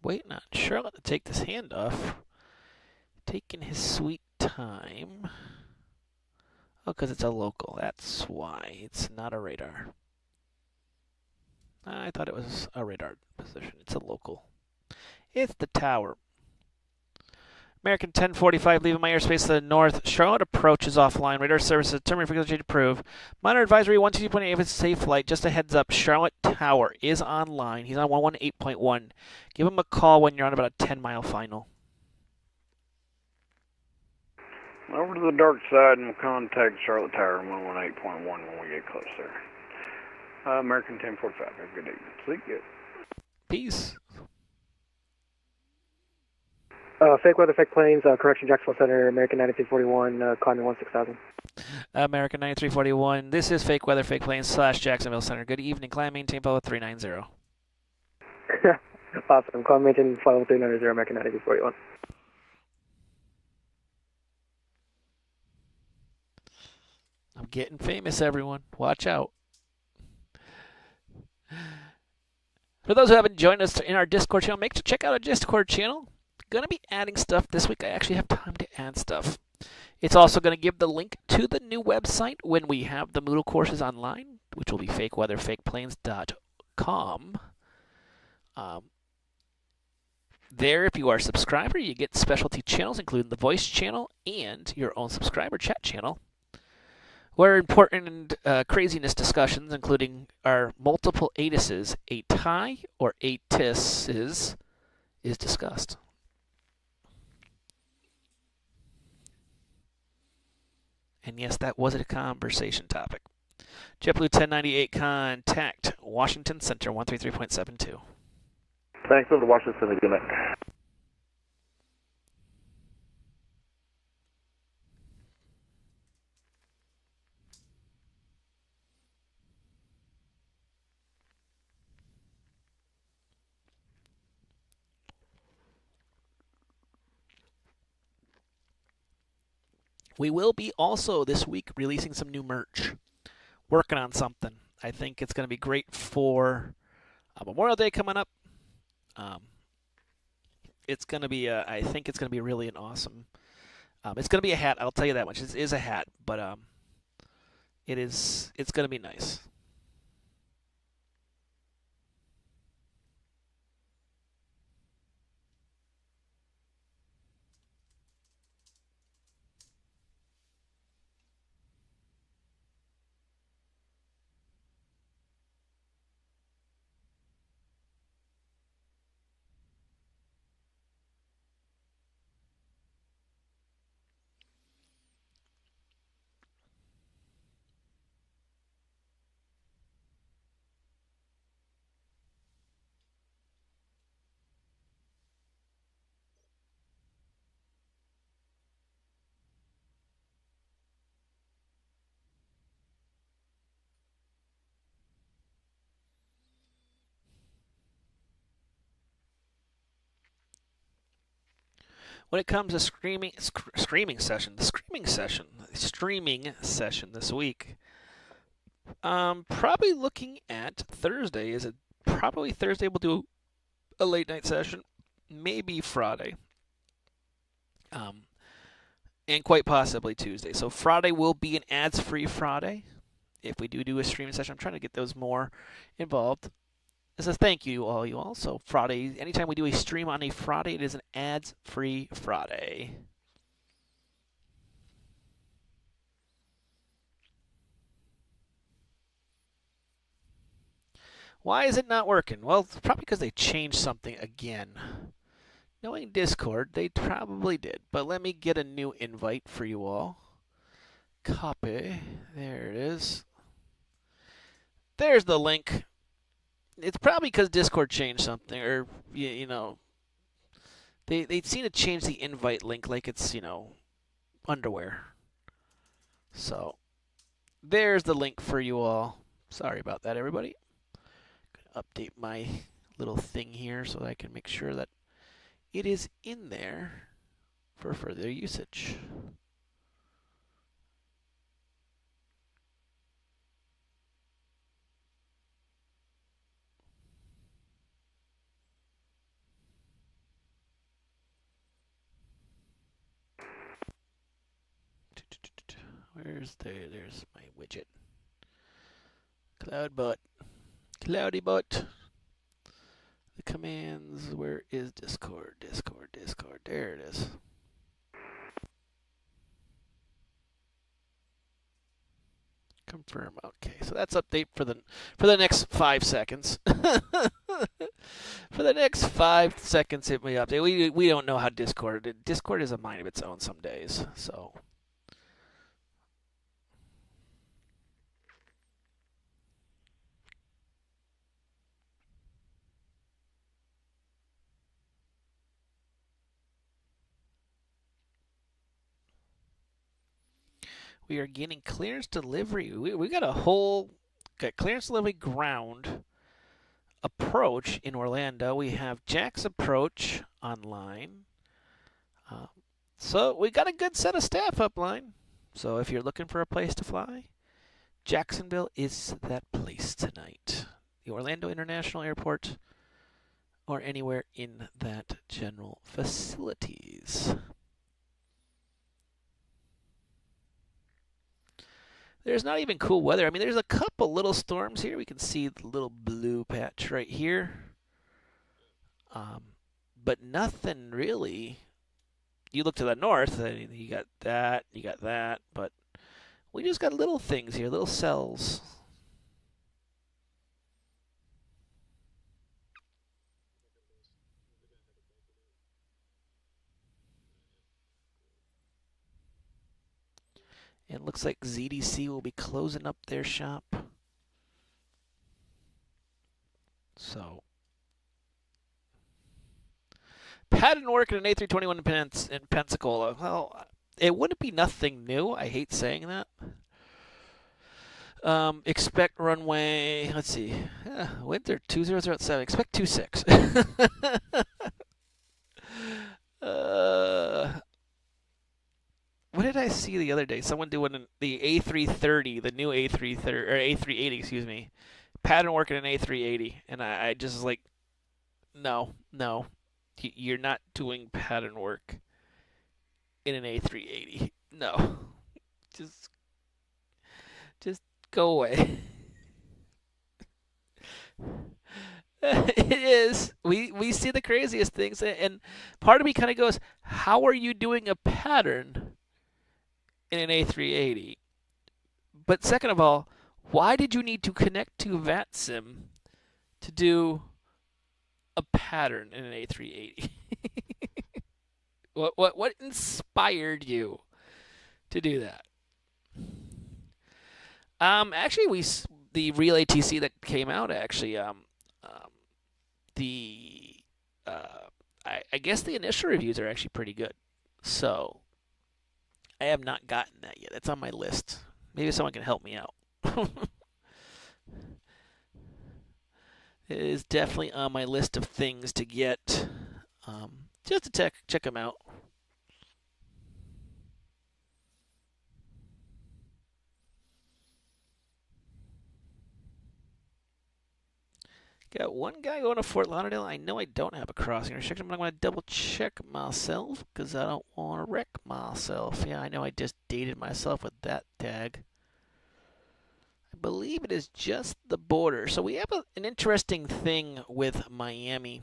Waiting on Charlotte to take this handoff. Taking his sweet time. Oh, because it's a local. That's why. It's not a radar. I thought it was a radar position. It's a local. It's the tower. American 1045 leaving my airspace to the north. Charlotte approach is offline. Radar services determined frequency to prove. Minor advisory 122.8 if it's a safe flight. Just a heads up. Charlotte Tower is online. He's on 118.1. Give him a call when you're on about a 10-mile final. Over to the dark side and we'll contact Charlotte Tower 118.1 when we get closer. American 1045. Have a good evening. Sleep good. Peace. Fake weather, fake planes, correction, Jacksonville Center, American 9341, climbing 16,000. American 9341, this is Fake Weather, Fake Planes / Jacksonville Center. Good evening, climb, maintain, follow 390. Awesome, climb, maintain, follow 390, American 9341. I'm getting famous, everyone. Watch out. For those who haven't joined us in our Discord channel, make sure to check out our Discord channel. Going to be adding stuff this week. I actually have time to add stuff. It's also going to give the link to the new website when we have the Moodle courses online, which will be fakeweatherfakeplanes.com. There, if you are a subscriber, you get specialty channels, including the voice channel and your own subscriber chat channel, where important craziness discussions, including our multiple ATISes, ATI or ATISes, is discussed. And yes, that was a conversation topic. JetBlue 1098, contact Washington Center 133.72. Thanks over to Washington Center. Good night. We will be also this week releasing some new merch. Working on something. I think it's going to be great for Memorial Day coming up. It's going to be, I think it's going to be really an awesome. It's going to be a hat. I'll tell you that much. It is a hat, but it's going to be nice. When it comes to streaming session this week, probably looking at Thursday. Is it probably Thursday? We'll do a late night session, maybe Friday, and quite possibly Tuesday. So Friday will be an ads-free Friday. If we do a streaming session, I'm trying to get those more involved. As a thank you to all you all. So Friday, anytime we do a stream on a Friday, it is an ads-free Friday. Why is it not working? Well, it's probably because they changed something again. Knowing Discord, they probably did. But let me get a new invite for you all. Copy. There it is. There's the link. It's probably because Discord changed something, or, they They seem to change the invite link like it's, underwear. So there's the link for you all. Sorry about that, everybody. Gonna update my little thing here so that I can make sure that it is in there for further usage. There's my widget. Cloudbot. Cloudybot. The commands, where is Discord? Discord. There it is. Confirm. Okay, so that's update for the next 5 seconds. For the next 5 seconds, it may update. We don't know how Discord is a mind of its own some days. So we are getting clearance delivery. We got clearance delivery ground approach in Orlando. We have Jack's approach online. So we got a good set of staff upline. So if you're looking for a place to fly, Jacksonville is that place tonight. The Orlando International Airport or anywhere in that general facilities. There's not even cool weather. I mean, there's a couple little storms here. We can see the little blue patch right here. But nothing really. You look to the north, and you got that. But we just got little things here, little cells. It looks like ZDC will be closing up their shop. So, pattern work in an A321 in Pensacola. Well, it wouldn't be nothing new. I hate saying that. Expect runway, let's see, winter 2007. Expect 26. What did I see the other day? Someone doing the A330, the new A330 or A380, excuse me. Pattern work in an A380, and I just was like, no, you're not doing pattern work in an A380. No, just go away. It is. We see the craziest things, and part of me kind of goes, how are you doing a pattern in an A380? But second of all, why did you need to connect to VATSIM to do a pattern in an A380? What inspired you to do that? Actually, the real ATC that came out actually, I guess the initial reviews are actually pretty good. So I have not gotten that yet. It's on my list. Maybe someone can help me out. It is definitely on my list of things to get, just to check them out. Got one guy going to Fort Lauderdale. I know I don't have a crossing restriction, but I'm going to double check myself because I don't want to wreck myself. Yeah, I know I just dated myself with that tag. I believe it is just the border. So we have an interesting thing with Miami.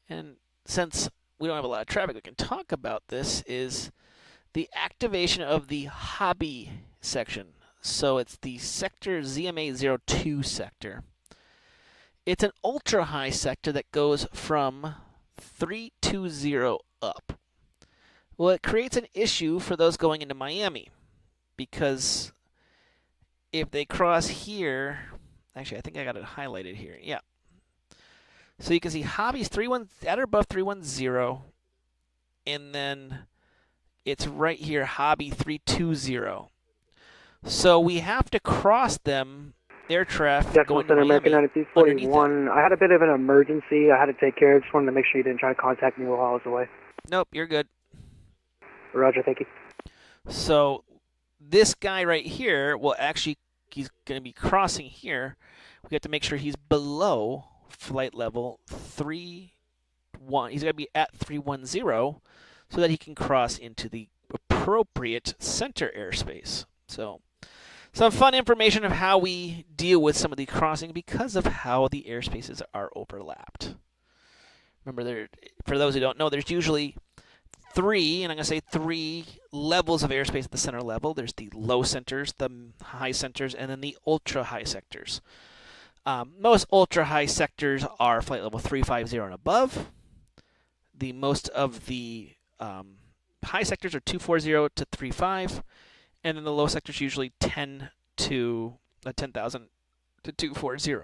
And since we don't have a lot of traffic, we can talk about this, is the activation of the hobby section. So it's the sector ZMA02 sector. It's an ultra-high sector that goes from 320 up. Well, it creates an issue for those going into Miami because if they cross here, actually, I think I got it highlighted here. Yeah. So you can see hobbies at or above 310, and then it's right here, Hobby 320. So we have to cross them, air traffic Jacksonville going to Center, Miami. American 9241. I had a bit of an emergency I had to take care of. Just wanted to make sure you didn't try to contact me while I was away. Nope, you're good. Roger, thank you. So this guy right here will actually, he's going to be crossing here. We have to make sure he's below flight level 31. He's got to be at 310 so that he can cross into the appropriate center airspace. So some fun information of how we deal with some of the crossing because of how the airspaces are overlapped. Remember, for those who don't know, there's usually three, and I'm going to say three levels of airspace at the center level. There's the low centers, the high centers, and then the ultra-high sectors. Most ultra-high sectors are flight level 350 and above. The most of the high sectors are 240 to 35, and then the low sectors usually 10,000 to 240.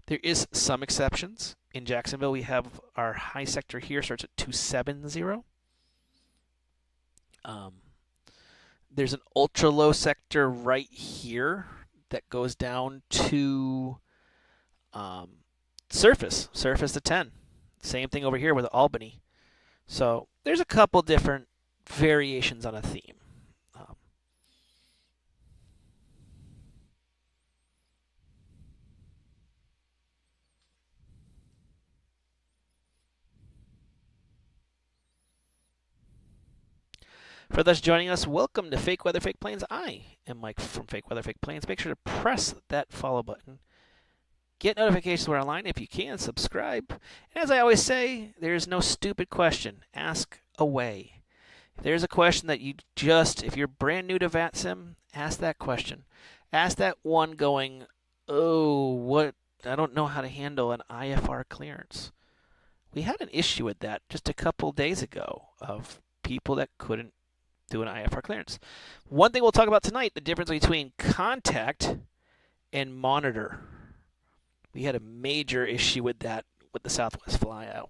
There is some exceptions. In Jacksonville, we have our high sector here starts at 270. There's an ultra low sector right here that goes down to surface to 10. Same thing over here with Albany. So there's a couple different variations on a theme. For those joining us, welcome to Fake Weather, Fake Planes. I am Mike from Fake Weather, Fake Planes. Make sure to press that follow button. Get notifications when we're online. If you can, subscribe. And as I always say, there's no stupid question. Ask away. If there's a question that you if you're brand new to VATSIM, ask that question. Ask that one going, oh, I don't know how to handle an IFR clearance. We had an issue with that just a couple days ago of people that couldn't do an IFR clearance. One thing we'll talk about tonight, the difference between contact and monitor. We had a major issue with that with the Southwest flyout.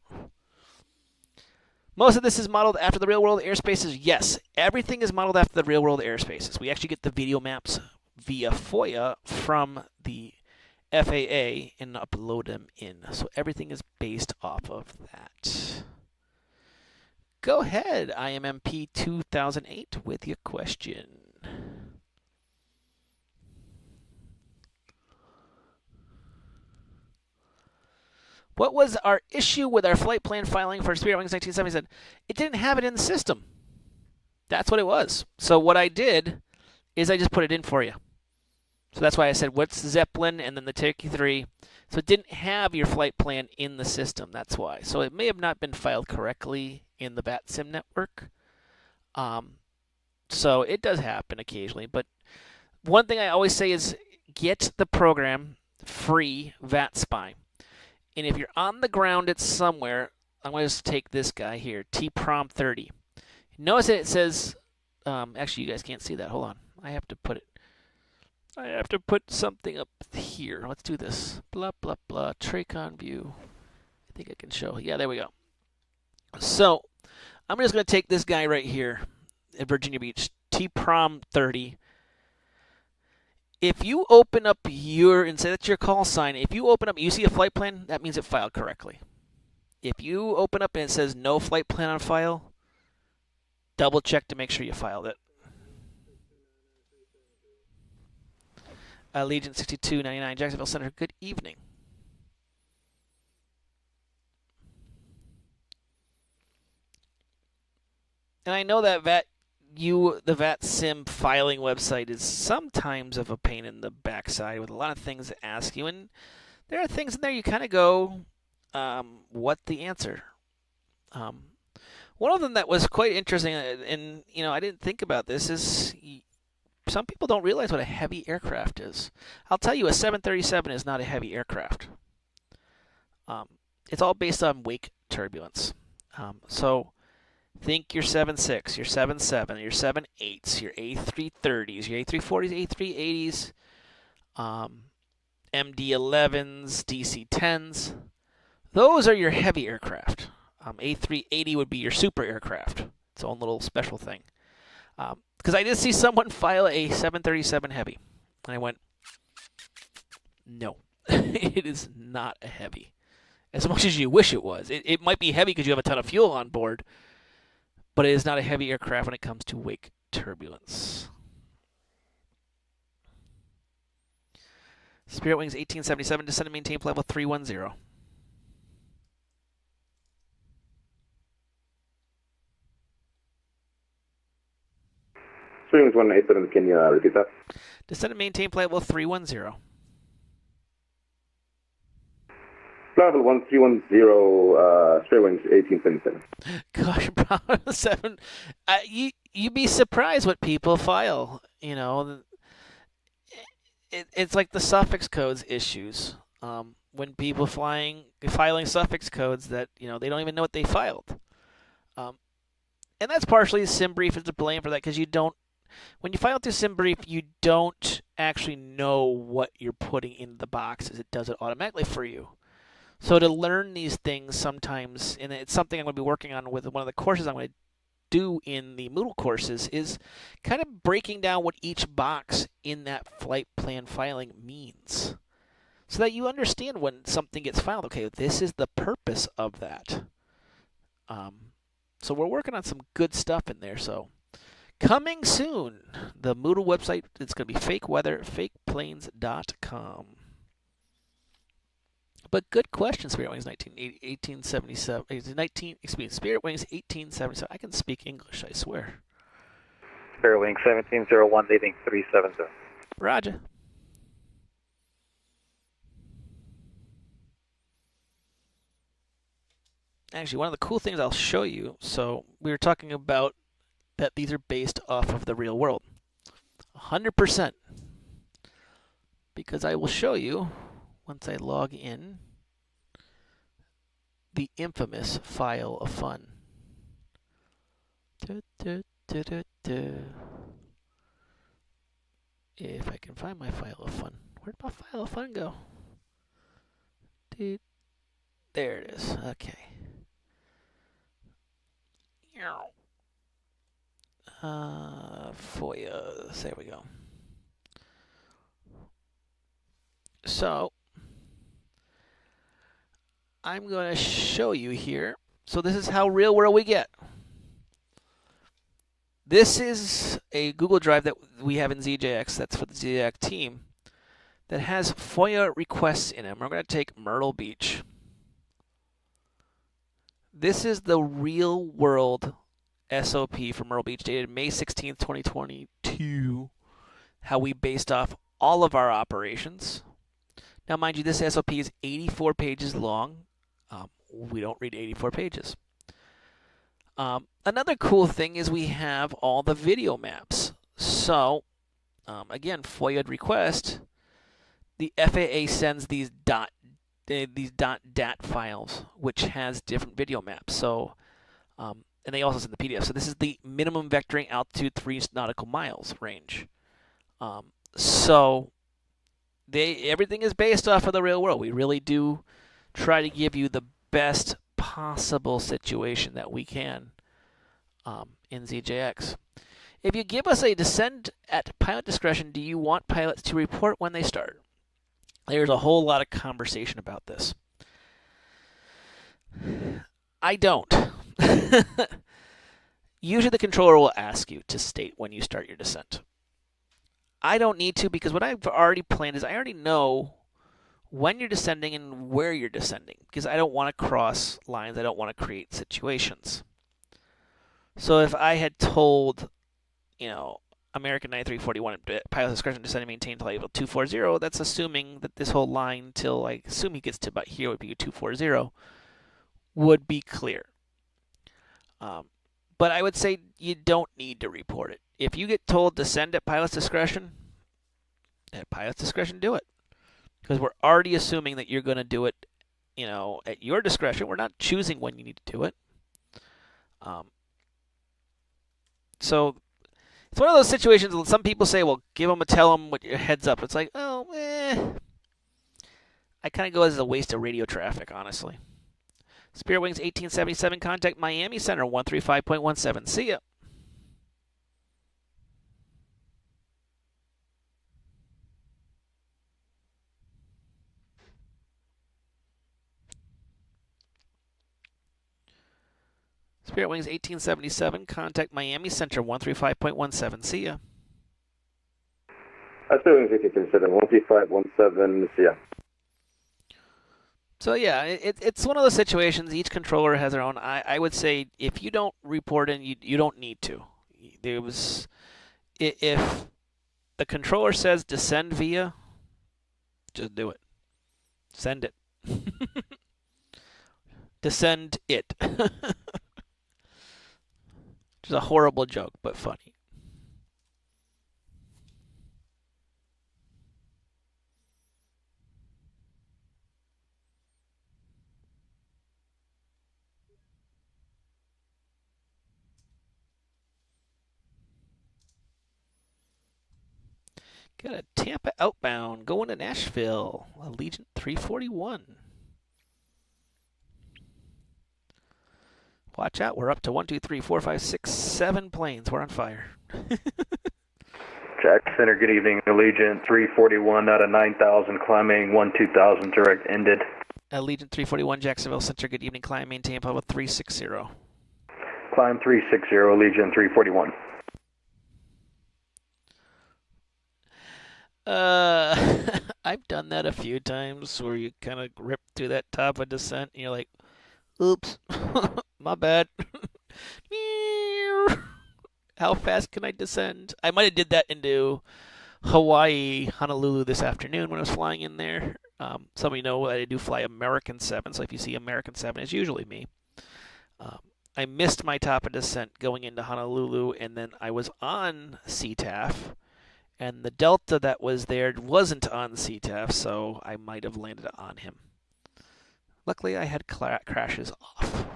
Most of this is modeled after the real-world airspaces. Yes, everything is modeled after the real-world airspaces. We actually get the video maps via FOIA from the FAA and upload them in. So everything is based off of that. Go ahead, IMMP 2008, with your question. What was our issue with our flight plan filing for Spirit Wings 1970? Said it didn't have it in the system. That's what it was. So what I did is I just put it in for you. So that's why I said, what's Zeppelin and then the Turkey 3. So it didn't have your flight plan in the system. That's why. So it may have not been filed correctly in the VATSIM network. So it does happen occasionally. But one thing I always say is get the program free VATSpy. And if you're on the ground at somewhere, I'm going to just take this guy here, TPROM 30. Notice that it says, actually you guys can't see that. Hold on. I have to put something up here. Let's do this. Blah, blah, blah. Tracon view. I think I can show. Yeah, there we go. So I'm just going to take this guy right here at Virginia Beach, TPROM 30. If you open up and say that's your call sign, if you open up, you see a flight plan, that means it filed correctly. If you open up and it says no flight plan on file, double check to make sure you filed it. Allegiant 6299, Jacksonville Center, good evening. And I know that the VATSIM filing website is sometimes of a pain in the backside with a lot of things to ask you, and there are things in there you kind of go, what the answer? One of them that was quite interesting, and I didn't think about this, is some people don't realize what a heavy aircraft is. I'll tell you, a 737 is not a heavy aircraft. It's all based on wake turbulence. So think your 7.6, your 7.7, your 7.8s, your A330s, your A340s, A380s, MD-11s, DC-10s. Those are your heavy aircraft. A380 would be your super aircraft. Its own little special thing. Because I did see someone file a 737 Heavy. And I went, no, it is not a Heavy. As much as you wish it was. It might be heavy because you have a ton of fuel on board, but it is not a heavy aircraft when it comes to wake turbulence. Spirit Wings 1877, descend and maintain level 310. Spirit Wings 187, can you repeat that? Descend and maintain level 310. Level 1310, Spirit Wings 1877. Gosh, Bravo 7. You'd be surprised what people file. You know, it's like the suffix codes issues. When people filing suffix codes that, you know, they don't even know what they filed. And that's partially SimBrief is to blame for that, because you don't, when you file through SimBrief, you don't actually know what you're putting in the boxes. It does it automatically for you. So to learn these things sometimes, and it's something I'm going to be working on with one of the courses I'm going to do in the Moodle courses, is kind of breaking down what each box in that flight plan filing means. So that you understand when something gets filed, okay, this is the purpose of that. So we're working on some good stuff in there. So coming soon, the Moodle website, it's going to be fakeweatherfakeplanes.com. But good question, Spirit Wings 1877. Spirit Wings 1877. I can speak English, I swear. Spirit Wings 1701, leading 370. Roger. Actually, one of the cool things I'll show you, so we were talking about that these are based off of the real world. 100%. Because I will show you, once I log in, the infamous file of fun. If I can find my file of fun. Where'd my file of fun go? There it is. Okay. FOIA. There we go. So I'm going to show you here. So this is how real world we get. This is a Google Drive that we have in ZJX, that's for the ZJX team, that has FOIA requests in it. We're going to take Myrtle Beach. This is the real world SOP for Myrtle Beach, dated May 16th, 2022, how we based off all of our operations. Now, mind you, this SOP is 84 pages long. We don't read 84 pages. Another cool thing is we have all the video maps. So, again, FOIA request, the FAA sends these .dat files, which has different video maps. So, and they also send the PDF. So this is the minimum vectoring altitude 3 nautical miles range. So everything is based off of the real world. We really do try to give you the best possible situation that we can in ZJX. If you give us a descend at pilot discretion, do you want pilots to report when they start? There's a whole lot of conversation about this. I don't. Usually the controller will ask you to state when you start your descent. I don't need to, because what I've already planned is I already know when you're descending and where you're descending, because I don't want to cross lines. I don't want to create situations. So if I had told, you know, American 9341 pilot discretion descend and maintain to level 240, that's assuming that this whole line till I assume he gets to about here would be 240 would be clear. But I would say you don't need to report it. If you get told descend at pilot's discretion, do it. Because we're already assuming that you're going to do it, you know, at your discretion. We're not choosing when you need to do it. So it's one of those situations that some people say, well, tell them what your heads up. It's like, I kind of go as a waste of radio traffic, honestly. Spirit Wings 1877, contact Miami Center 135.17. See ya. Spirit Wings 1877, contact Miami Center 135.17. See ya. Spirit Wings 1877, 13517. See ya. So yeah, it's one of those situations. Each controller has their own. I would say if you don't report in, you don't need to. If the controller says descend via, just do it. Send it. Descend it. Just a horrible joke, but funny. Got a Tampa outbound going to Nashville. Allegiant 341. Watch out, we're up to 1, 2, 3, 4, 5, 6, 7 planes. We're on fire. Jack Center, good evening. Allegiant 341 out of 9,000, climbing 1-2000, direct ended. Allegiant 341, Jacksonville Center, good evening. Climb, maintain level 360. Climb 360, Allegiant 341. I've done that a few times where you kind of rip through that top of descent and you're like, oops, my bad. How fast can I descend? I might have did that into Hawaii, Honolulu this afternoon when I was flying in there. Some of you know I do fly American 7, so if you see American 7, it's usually me. I missed my top of descent going into Honolulu, and then I was on CTAF. And the Delta that was there wasn't on CTAF, so I might have landed on him. Luckily, I had crashes off.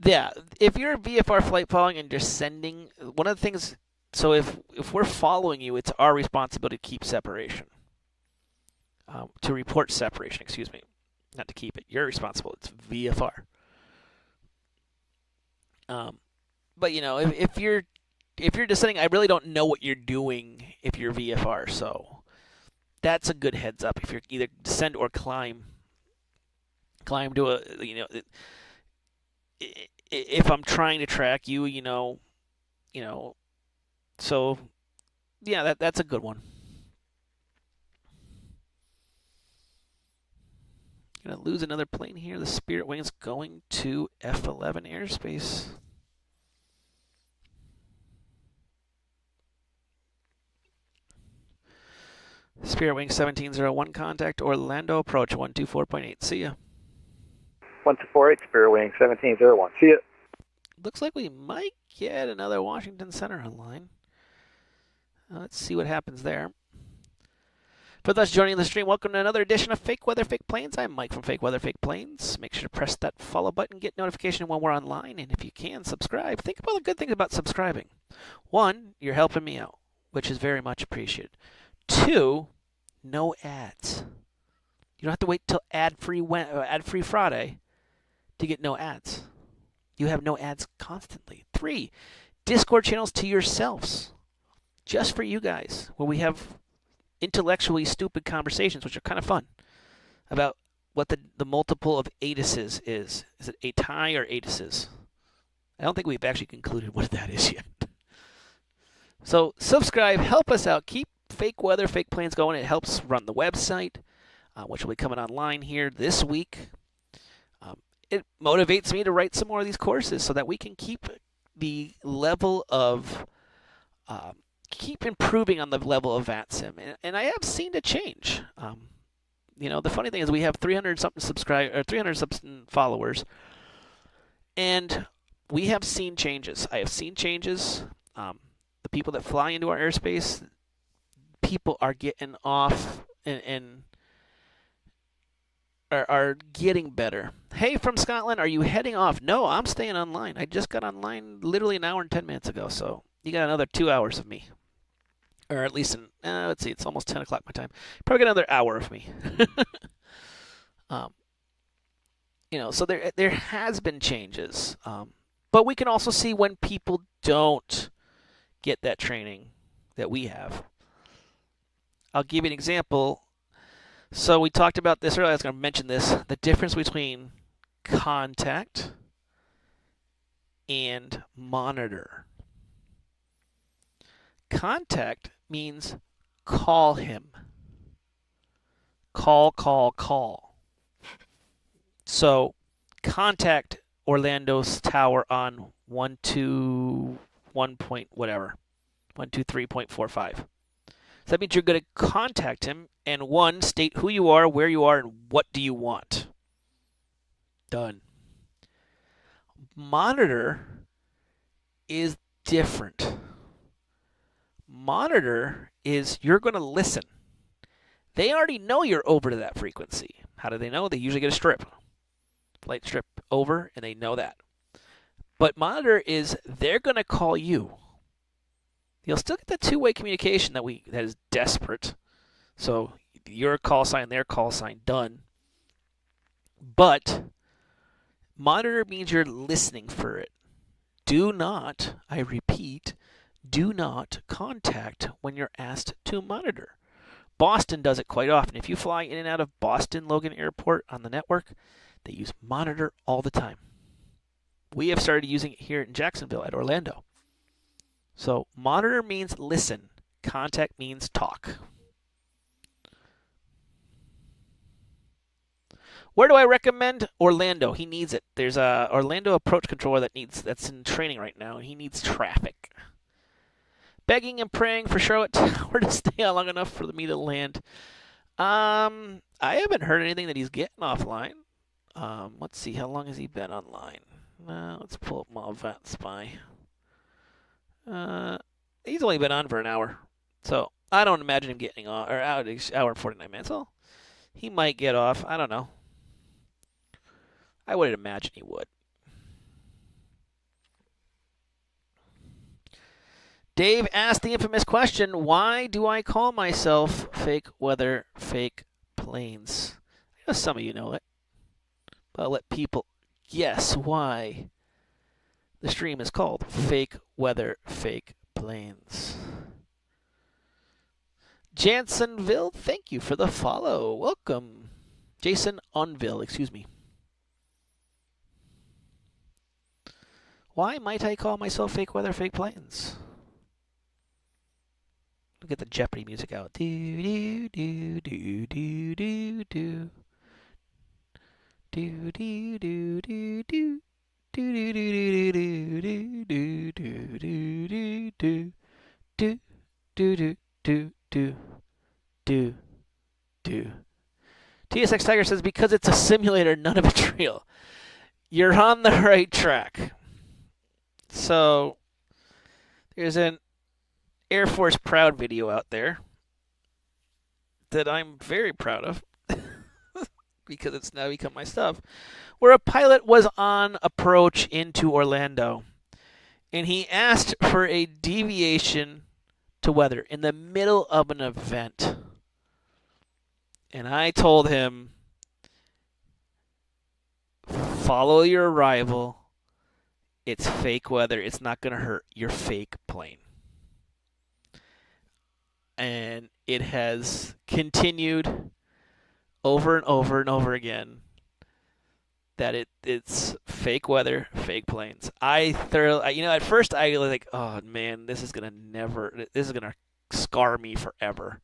Yeah, if you're a VFR flight following and descending, one of the things, so if we're following you, it's our responsibility to keep separation. To report separation, excuse me. Not to keep it. You're responsible. It's VFR. But you know, if you're descending, I really don't know what you're doing if you're VFR. So that's a good heads up. If you're either descend or climb to a, you know, if I'm trying to track you, you know, so yeah, that's a good one. Gonna lose another plane here. The Spirit Wings going to F11 airspace. Spirit Wings 1701, contact Orlando approach 124.8. See ya. 1248, Spirit Wings 1701. See ya. Looks like we might get another Washington Center online. Let's see what happens there. For those joining the stream, welcome to another edition of Fake Weather, Fake Planes. I'm Mike from Fake Weather, Fake Planes. Make sure to press that follow button, get notification when we're online, and if you can, subscribe. Think about the good things about subscribing. 1, you're helping me out, which is very much appreciated. 2, no ads. You don't have to wait till ad-free Friday to get no ads. You have no ads constantly. 3, Discord channels to yourselves, just for you guys, where we have intellectually stupid conversations, which are kind of fun, about what the multiple of ATISes is. Is it ATI or ATISes? I don't think we've actually concluded what that is yet. So subscribe, help us out, keep Fake Weather, Fake Planes going. It helps run the website, which will be coming online here this week. It motivates me to write some more of these courses so that we can keep the level of keep improving on the level of VATSIM, and I have seen a change. You know, the funny thing is we have 300 something followers, and we have seen changes. I have seen changes. The people that fly into our airspace, people are getting off and are getting better. Hey, from Scotland, are you heading off? No, I'm staying online. I just got online literally an hour and 10 minutes ago, so you got another 2 hours of me. Or at least, let's see, it's almost 10 o'clock my time. Probably got another hour of me. So there has been changes. But we can also see when people don't get that training that we have. I'll give you an example. So we talked about this earlier. I was going to mention this. The difference between contact and monitor. Contact means call him. Call. So contact Orlando's tower on 121 point whatever, 123.45. So that means you're going to contact him and state who you are, where you are, and what do you want. Done. Monitor is different. Monitor is you're going to listen. They already know you're over to that frequency. How do they know? They usually get a strip. Flight strip over, and they know that. But monitor is they're going to call you. You'll still get that two-way communication that is desperate. So your call sign, their call sign, done. But monitor means you're listening for it. Do not, I repeat, do not contact when you're asked to monitor. Boston does it quite often. If you fly in and out of Boston Logan Airport on the network, they use monitor all the time. We have started using it here in Jacksonville at Orlando. So monitor means listen. Contact means talk. Where do I recommend Orlando? He needs it. There's a Orlando approach controller that's in training right now, and he needs traffic. Begging and praying for Charlotte Tower to stay on long enough for me to land. I haven't heard anything that he's getting offline. Let's see, how long has he been online? Let's pull up my event spy. He's only been on for an hour, so I don't imagine him getting off, or out hour and 49 minutes. So he might get off. I don't know. I would imagine he would. Dave asked the infamous question, why do I call myself fake weather, fake planes? I know some of you know it, but I'll let people guess why the stream is called Fake Weather, Fake Planes. Jacksonville, thank you for the follow. Welcome. Jason Onville, excuse me. Why might I call myself Fake Weather, Fake Planes? We'll get the Jeopardy music out. Do do do do do do do. Do do do do do. Do do do do do do do do do do do do do do do. TSX Tiger says because it's a simulator, none of it's real. You're on the right track. So there's an Air Force Proud video out there that I'm very proud of because it's now become my stuff, where a pilot was on approach into Orlando and he asked for a deviation to weather in the middle of an event. And I told him, follow your arrival. It's fake weather. It's not going to hurt your fake plane. And it has continued over and over and over again that it's fake weather, fake planes. At first I was like, oh man, this is going to scar me forever.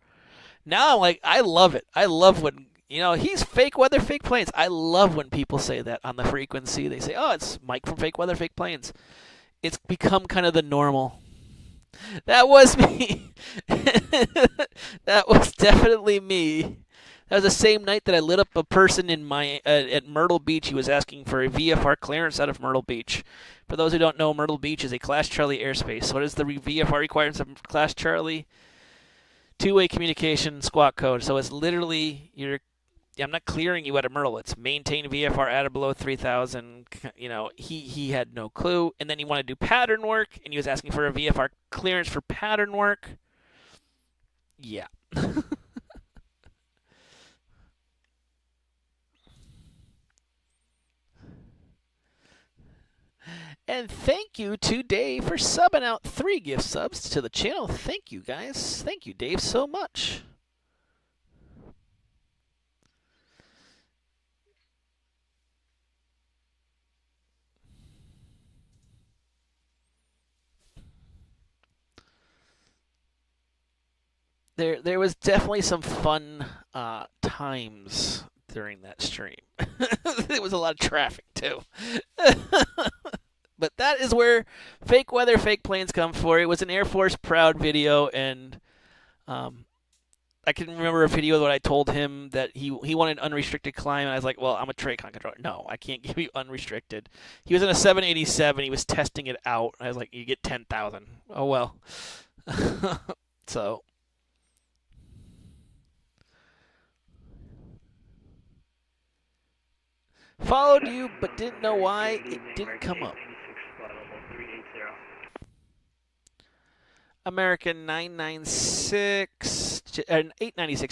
Now I'm like, I love it. I love when, he's fake weather, fake planes. I love when people say that on the frequency. They say, oh, it's Mike from Fake Weather, Fake Planes. It's become kind of the normal. That was me. That was definitely me. That was the same night that I lit up a person in at Myrtle Beach. He was asking for a VFR clearance out of Myrtle Beach. For those who don't know, Myrtle Beach is a Class Charlie airspace. What is the VFR requirements of Class Charlie? Two-way communication, squawk code. So it's literally I'm not clearing you out of Myrtle. It's maintain VFR at or below 3,000. He had no clue. And then he wanted to do pattern work, and he was asking for a VFR clearance for pattern work. Yeah. And thank you to Dave for subbing out 3 gift subs to the channel. Thank you, guys. Thank you, Dave, so much. There was definitely some fun times during that stream. There was a lot of traffic, too. But that is where fake weather, fake planes come for. It was an Air Force proud video, and I can remember a video that I told him that he wanted unrestricted climb, and I was like, well, I'm a TRACON controller. No, I can't give you unrestricted. He was in a 787. He was testing it out. I was like, you get 10,000. Oh, well. So. Followed you, but didn't know why it didn't come up. American 896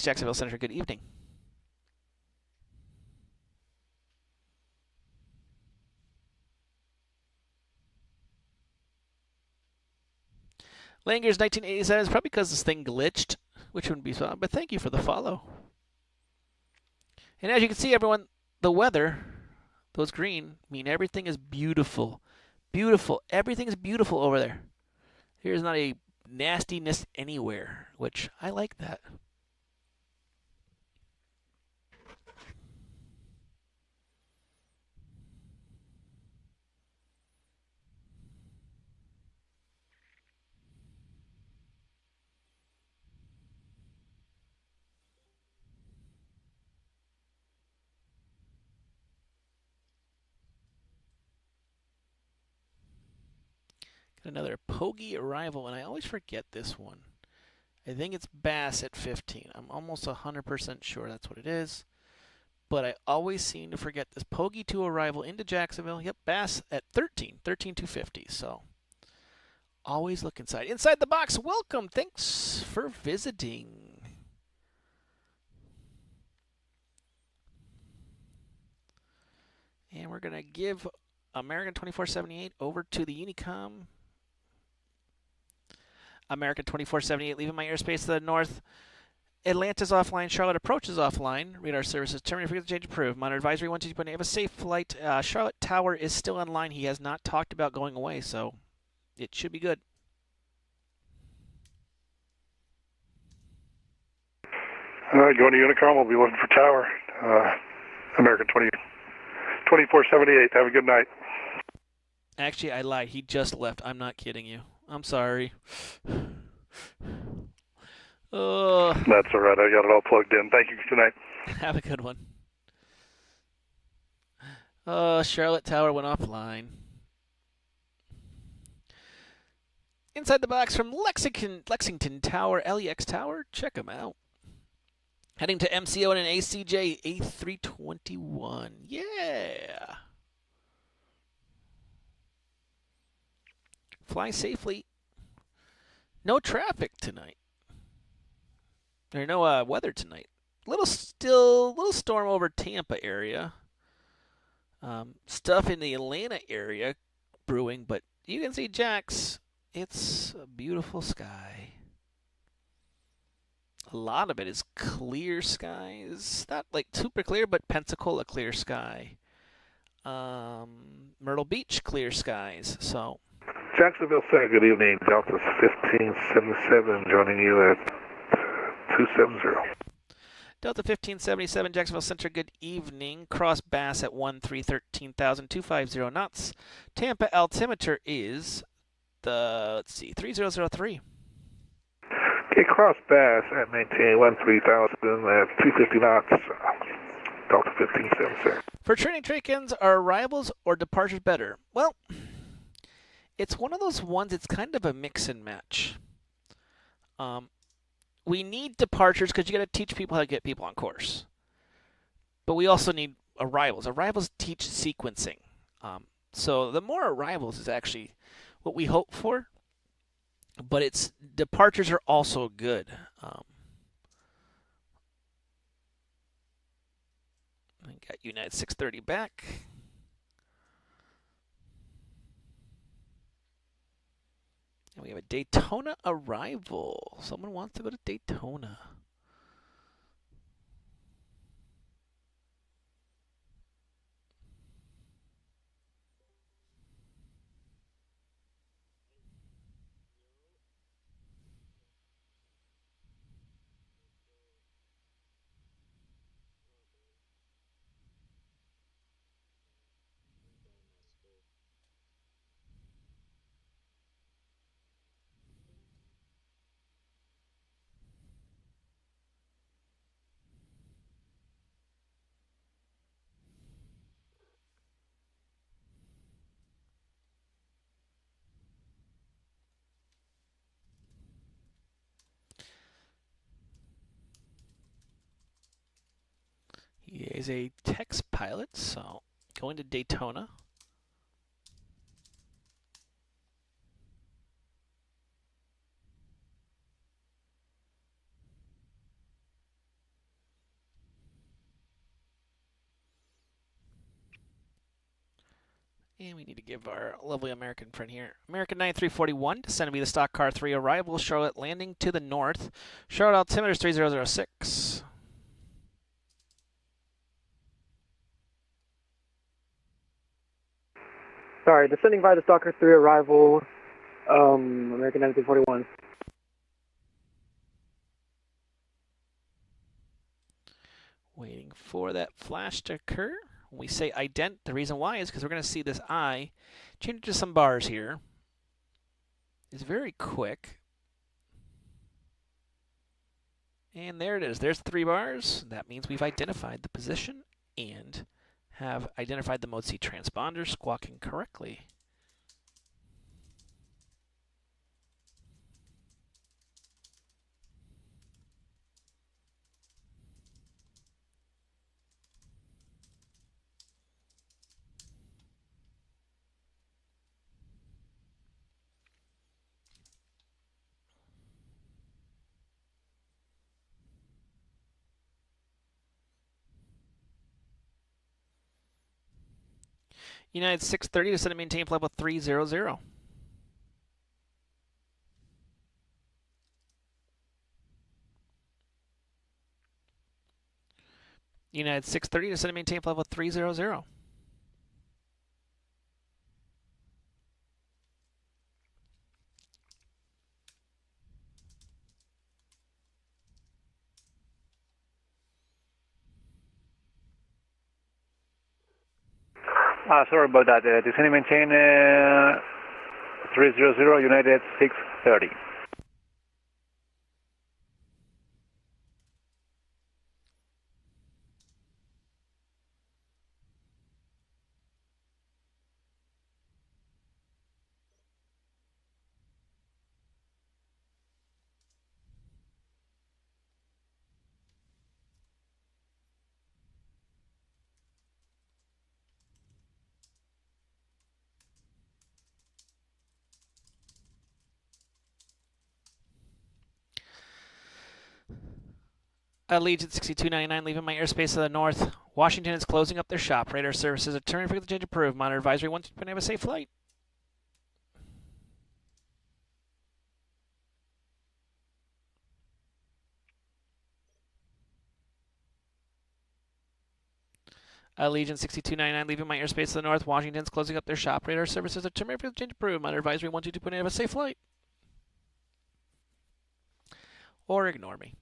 Jacksonville Center. Good evening. Langers 1987 is probably because this thing glitched, which wouldn't be so. But thank you for the follow. And as you can see, everyone, the weather, those green, mean everything is beautiful. Beautiful. Everything is beautiful over there. Here's not a nastiness anywhere, which I like that. Got another Pogie arrival, and I always forget this one. I think it's Bass at 15. I'm almost 100% sure that's what it is. But I always seem to forget this Pogie 2 arrival into Jacksonville. Yep, Bass at 13. 13,250. So always look inside. Inside the box, welcome. Thanks for visiting. And we're going to give American 2478 over to the Unicom. American 2478 leaving my airspace to the north. Atlanta's offline. Charlotte approaches offline. Radar services terminated. Forget to change approved. Monitor advisory 122.8. Have a safe flight. Charlotte Tower is still online. He has not talked about going away, so it should be good. Going to Unicom. We'll be looking for Tower. American 2478. Have a good night. Actually, I lied. He just left. I'm not kidding you. I'm sorry. That's all right. I got it all plugged in. Thank you. Good night. Have a good one. Charlotte Tower went offline. Inside the box from Lexington Tower, LEX Tower. Check them out. Heading to MCO in an ACJ A321. Yeah. Fly safely. No traffic tonight. There's no weather tonight. Little storm over Tampa area. Stuff in the Atlanta area brewing, but you can see Jax. It's a beautiful sky. A lot of it is clear skies. Not like super clear, but Pensacola clear sky. Myrtle Beach clear skies. So. Jacksonville Center, good evening. Delta 1577 joining you at 270. Delta 1577, Jacksonville Center, good evening. Cross Bass at 13,250 knots. Tampa altimeter is the, 3003. Okay, Cross Bass at maintain 13,000 at 250 knots. Delta 1577. For training TRACONs, are arrivals or departures better? Well, it's one of those ones, it's kind of a mix and match. We need departures because you got to teach people how to get people on course. But we also need arrivals. Arrivals teach sequencing. So the more arrivals is actually what we hope for. But departures are also good. Got United 630 back. And we have a Daytona arrival. Someone wants to go to Daytona. He is a Tex pilot, so going to Daytona. And we need to give our lovely American friend here. American 9341, descend to be the stock car 3 arrival. Charlotte landing to the north. Charlotte altimeter is 3006. Sorry, descending by the Stalker 3 arrival, American 9341. Waiting for that flash to occur. When we say ident, the reason why is because we're going to see this I change to some bars here. It's very quick. And there it is. There's 3 bars. That means we've identified the position and have identified the mode C transponder squawking correctly. United 630 to set and maintain flight level 300. United 630 to set and maintain flight level 300. Sorry about that. Descend and maintain 300, United 630. Allegiant 6299 leaving my airspace to the north. Washington is closing up their shop. Radar services are turning for the change approved. Monitor advisory 1 to have a safe flight. Allegiant 6299 leaving my airspace to the north. Washington's closing up their shop. Radar services are turning for the change approved. Monitor advisory 122.8 have a safe flight. Or ignore me.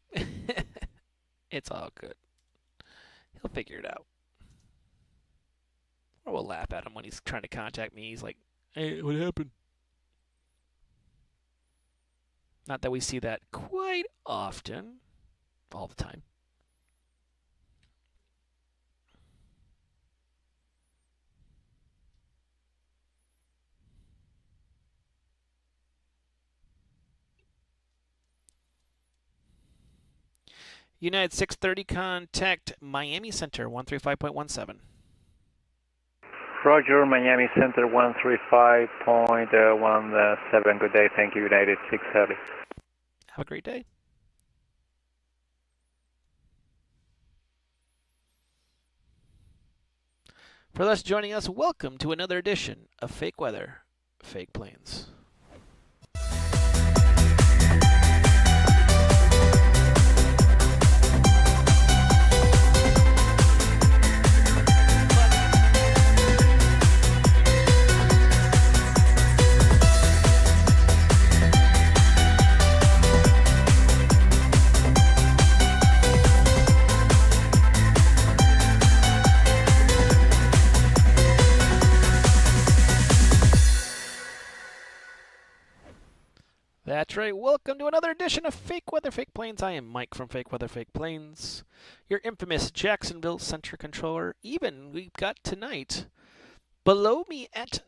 It's all good. He'll figure it out. Or we'll laugh at him when he's trying to contact me. He's like, hey, what happened? Not that we see that quite often. All the time. United 630, contact Miami Center 135.17. Roger, Miami Center 135.17. Good day. Thank you, United 630. Have a great day. For those joining us, welcome to another edition of Fake Weather, Fake Planes. That's right. Welcome to another edition of Fake Weather, Fake Planes. I am Mike from Fake Weather, Fake Planes, your infamous Jacksonville Center Controller. Even we've got tonight below me at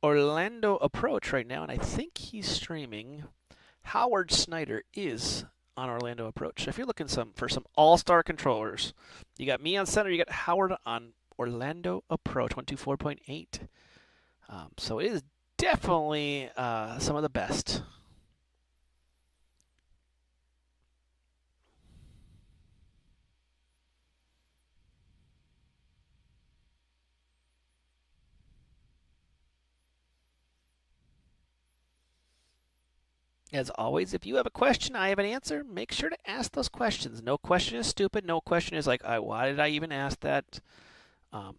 Orlando Approach right now, and I think he's streaming. Howard Snyder is on Orlando Approach. So if you're looking for some all-star controllers, you got me on center, you got Howard on Orlando Approach 124.8. So it is definitely some of the best. As always, if you have a question, I have an answer. Make sure to ask those questions. No question is stupid. No question is like, why did I even ask that? I'd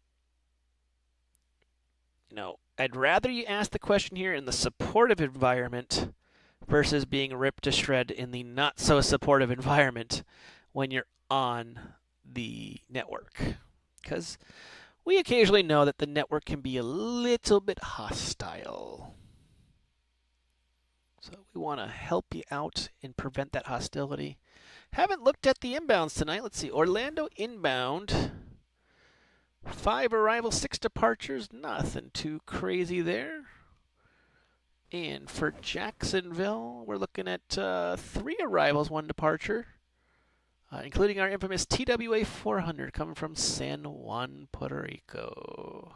rather you ask the question here in the supportive environment versus being ripped to shred in the not so supportive environment when you're on the network. Because we occasionally know that the network can be a little bit hostile. So we want to help you out and prevent that hostility. Haven't looked at the inbounds tonight. Let's see. Orlando inbound. 5 arrivals, 6 departures. Nothing too crazy there. And for Jacksonville, we're looking at 3 arrivals, 1 departure. Including our infamous TWA 400 coming from San Juan, Puerto Rico.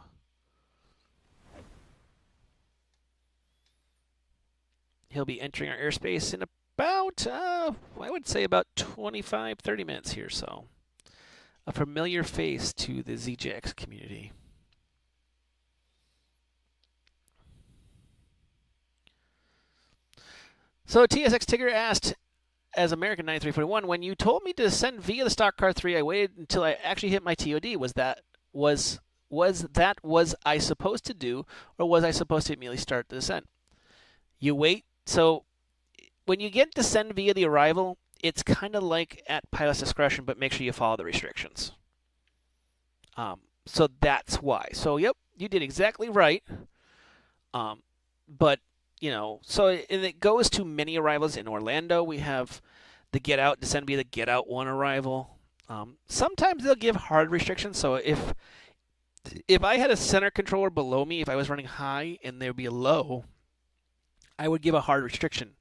He'll be entering our airspace in about, I would say about 25, 30 minutes here. So a familiar face to the ZJX community. So TSX Tigger asked, as American 9341, when you told me to descend via the stock car 3, I waited until I actually hit my TOD. Was I supposed to do, or was I supposed to immediately start the descent? You wait. So when you get descend via the arrival, it's kind of like at pilot's discretion, but make sure you follow the restrictions. So that's why. So, yep, you did exactly right. But, so and it goes to many arrivals in Orlando. We have the get out, descend via the get out 1 arrival. Sometimes they'll give hard restrictions. So if I had a center controller below me, if I was running high and there would be a low, I would give a hard restriction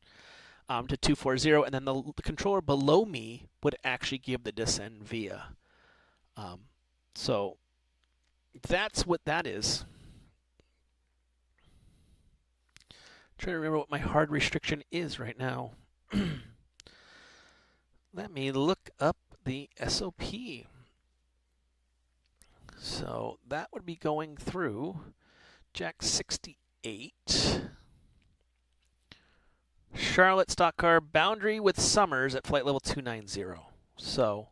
to 240, and then the controller below me would actually give the descend via. So that's what that is. Trying to remember what my hard restriction is right now. Let me look up the SOP. So that would be going through Jack 68. Charlotte stock car boundary with Summers at flight level 290. So,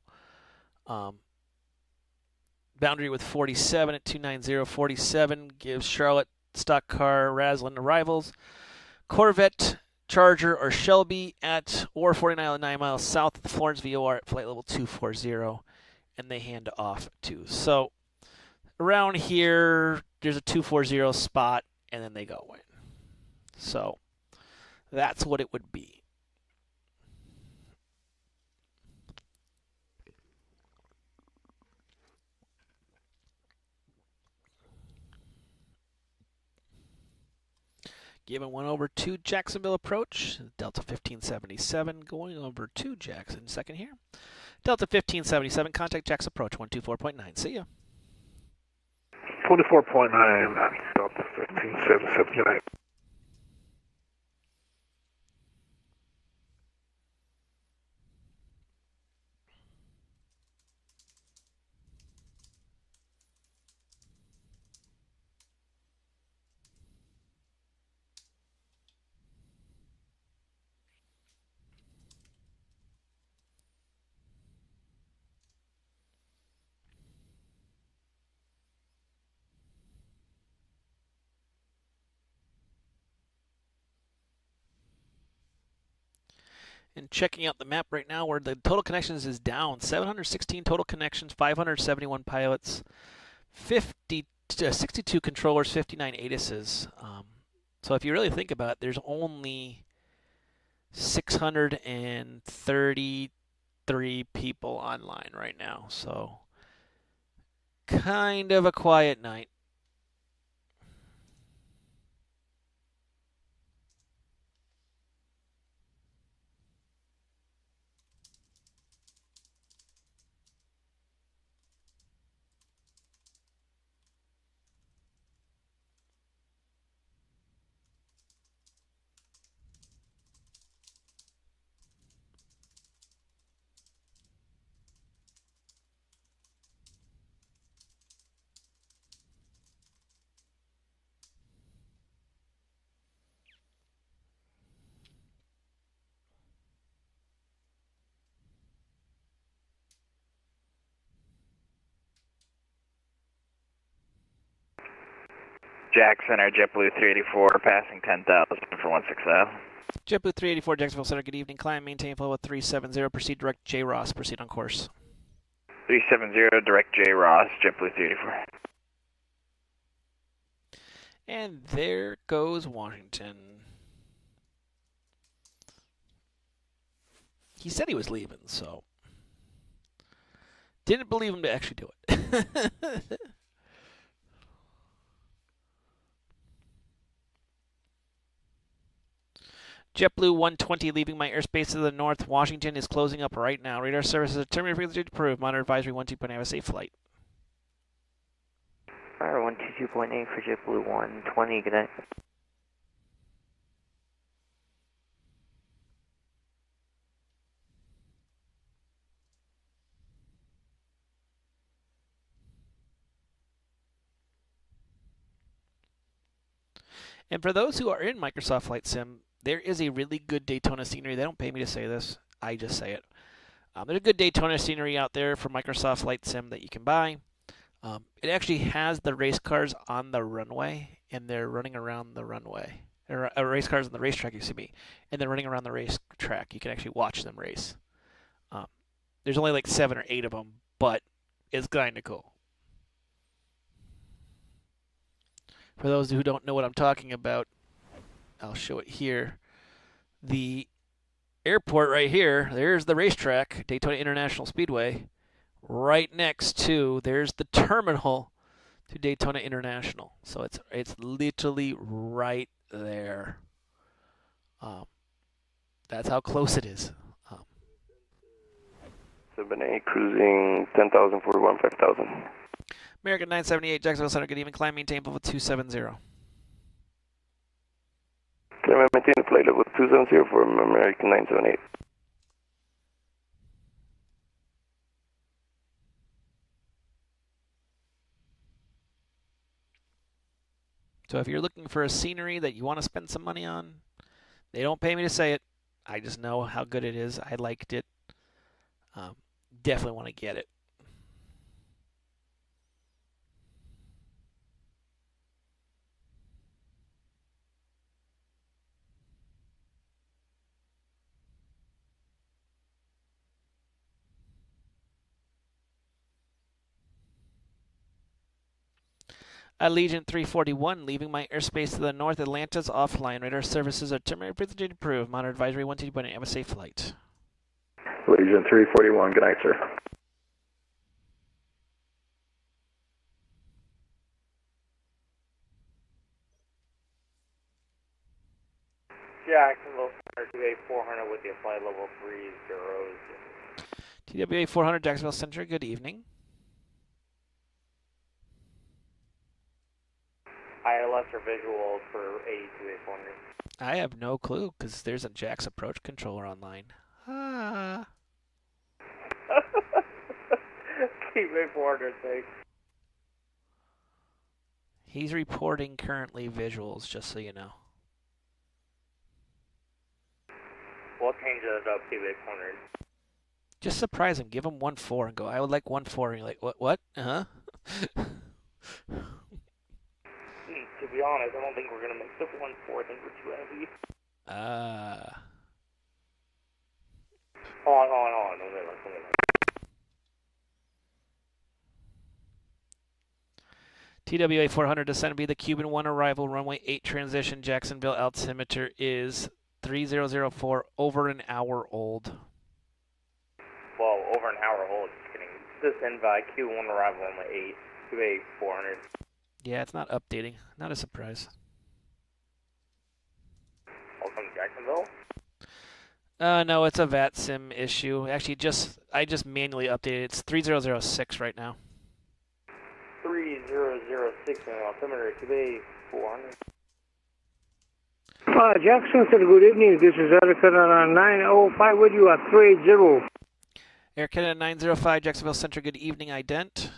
boundary with 47 at 290. 47 gives Charlotte stock car Raslin arrivals. Corvette, Charger, or Shelby at or 49 9 miles south of the Florence VOR at flight level 240, and they hand off to. So, around here, there's a 240 spot, and then they go in. So, that's what it would be. Giving one over to Jacksonville approach. Delta 1577 going over to Jackson. Second here. Delta 1577, contact Jackson approach 124.9. See ya. 24.9, Delta 1577, good night. And checking out the map right now, where the total connections is down. 716 total connections, 571 pilots, 62 controllers, 59 ATISes. So if you really think about it, there's only 633 people online right now. So kind of a quiet night. Jackson, our JetBlue 384, passing 10,000 for 160. JetBlue 384, Jacksonville Center, good evening. Climb, maintain flow at 370. Proceed direct J. Ross. Proceed on course. 370, direct J. Ross, JetBlue 384. And there goes Washington. He said he was leaving, so didn't believe him to actually do it. JetBlue 120 leaving my airspace to the north. Washington is closing up right now. Radar services are terminated frequency approved. Monitor advisory 12.8. Have a safe flight. Fire 122.8 for JetBlue 120. Good night. And for those who are in Microsoft Flight Sim, there is a really good Daytona scenery. They don't pay me to say this. I just say it. There's a good Daytona scenery out there for Microsoft Flight Sim that you can buy. It actually has the race cars on the runway, and they're running around the runway. Or race cars on the racetrack, excuse me, and they're running around the racetrack. You can actually watch them race. There's only like 7 or 8 of them, but it's kind of cool. For those who don't know what I'm talking about, I'll show it here. The airport right here, there's the racetrack, Daytona International Speedway. Right next to, there's the terminal to Daytona International. So it's literally right there. That's how close it is. 7A cruising 10,000 for 15,000. American 978, Jacksonville Center, good evening. Climb, maintain level 270. Can I maintain the flight level 270 for American 978? So if you're looking for a scenery that you want to spend some money on, they don't pay me to say it. I just know how good it is. I liked it. Definitely want to get it. Allegiant 341, leaving my airspace to the north. Atlanta's offline. Radar services are terminated. Frequency approved. Monitor advisory 122.8. Have a safe flight. Allegiant 341, good night, sir. Jacksonville Center, TWA 400 with the flight level 30. TWA 400, Jacksonville Center, good evening. ILS or visuals for 82A 400. I have no clue, because there's a Jax approach controller online. Ah. TWA 400, thanks. He's reporting currently visuals, just so you know. We'll change it up, TWA 400. Just surprise him. Give him 1-4 and go, I would like 1-4. And you're like, what? Uh-huh. To be honest, I don't think we're going to make the 1-4. I think we're too heavy. Hold on. Let me look. TWA 400 descend be the Cuban 1 arrival, runway 8 transition, Jacksonville altimeter is 3004, over an hour old. Well, over an hour old. Just kidding. Descend by Q1 arrival on the 8, QA 400. Yeah, it's not updating. Not a surprise. Welcome to Jacksonville. No, it's a VATSIM issue. Actually, I just manually updated. It's 3006 right now. 3006 and altimeter QA 400. Jacksonville, good evening. This is Air Canada 905 with you at 380. Air Canada 905, Jacksonville Center, good evening, ident.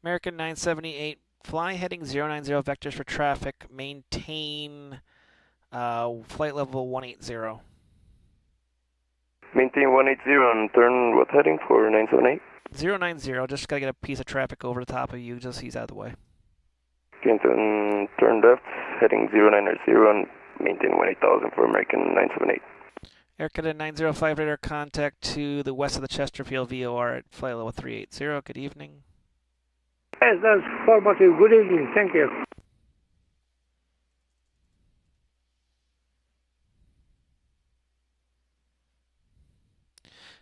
American 978, fly heading 090, vectors for traffic, maintain flight level 180. Maintain 180 and turn what heading for 978? 090, just gotta get a piece of traffic over the top of you, just he's out of the way. Okay, then turn left, heading 090 and maintain 18,000 for American 978. Air Canada 905, radar contact to the west of the Chesterfield VOR at flight level 380, good evening. Yes, that's formative. Good evening. Thank you.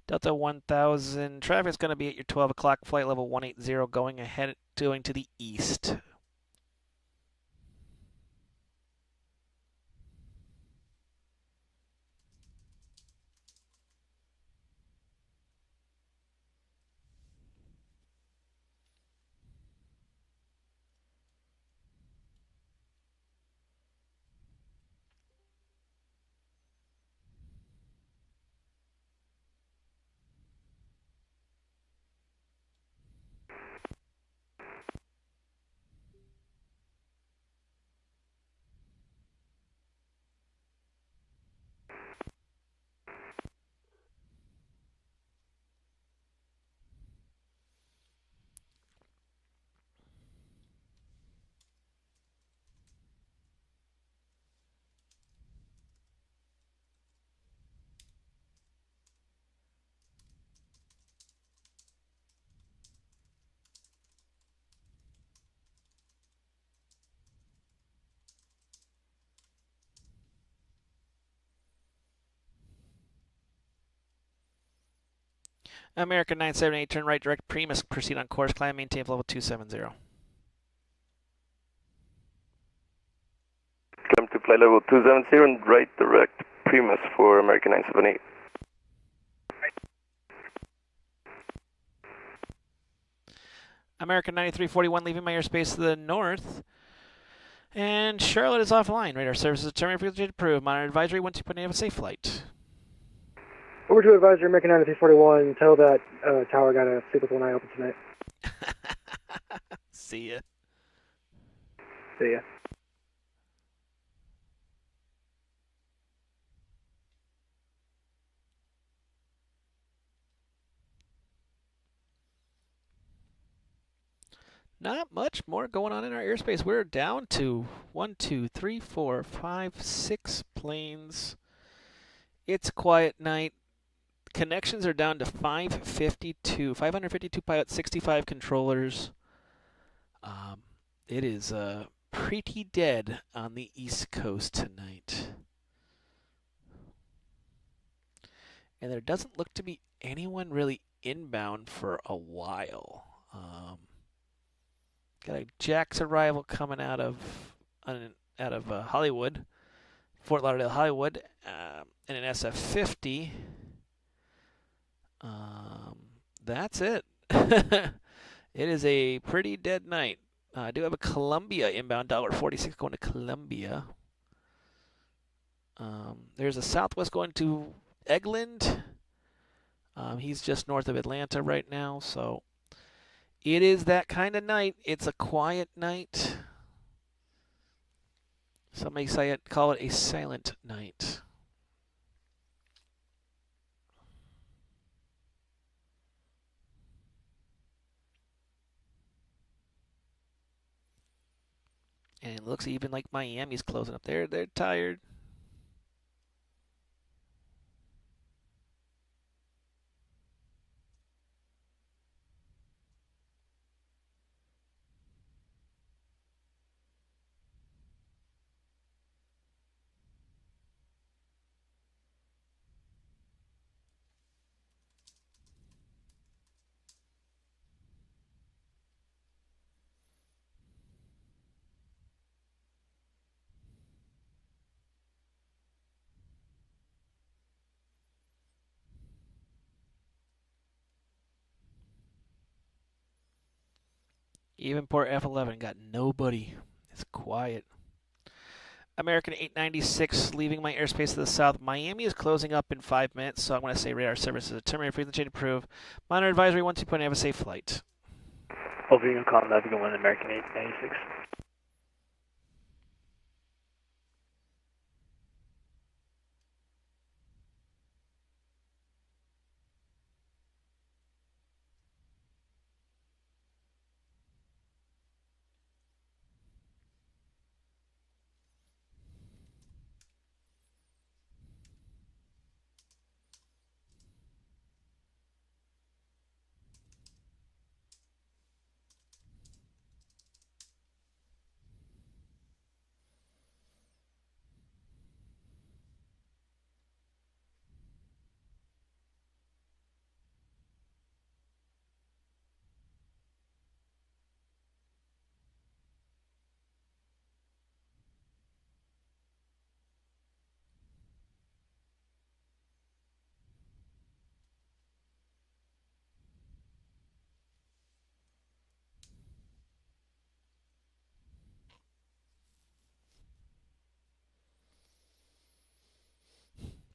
Delta 1000, traffic is going to be at your 12 o'clock flight level 180, going to the east. American 978, turn right, direct Primus, proceed on course, climb, maintain level 270. Climb to flight level 270 and right, direct Primus for American 978. American 9341, leaving my airspace to the north. And Charlotte is offline. Radar services terminated, frequency approved. Monitor advisory, 12.8, have a safe flight. Over to advisor, American 9341, tell that tower got to sleep with one eye open tonight. See ya. See ya. Not much more going on in our airspace. We're down to 1, 2, 3, 4, 5, 6 planes. It's a quiet night. Connections are down to 552 pilots, 65 controllers. It is pretty dead on the East Coast tonight. And there doesn't look to be anyone really inbound for a while. Got a Jack's arrival coming out of Hollywood, Fort Lauderdale, Hollywood, and an SF-50. That's it. It is a pretty dead night. I do have a Columbia inbound, $1.46 going to Columbia. There's a Southwest going to Eglin. He's just north of Atlanta right now, so it is that kind of night. It's a quiet night. Some may call it a silent night. And it looks even like Miami's closing up there. They're tired. Evenport F11 got nobody. It's quiet. American 896 leaving my airspace to the south. Miami is closing up in 5 minutes, so I'm going to say radar services terminated. Frequency change approved. Monitor advisory 12.0. Have a safe flight. Over Unicom, Navigator 1, American 896.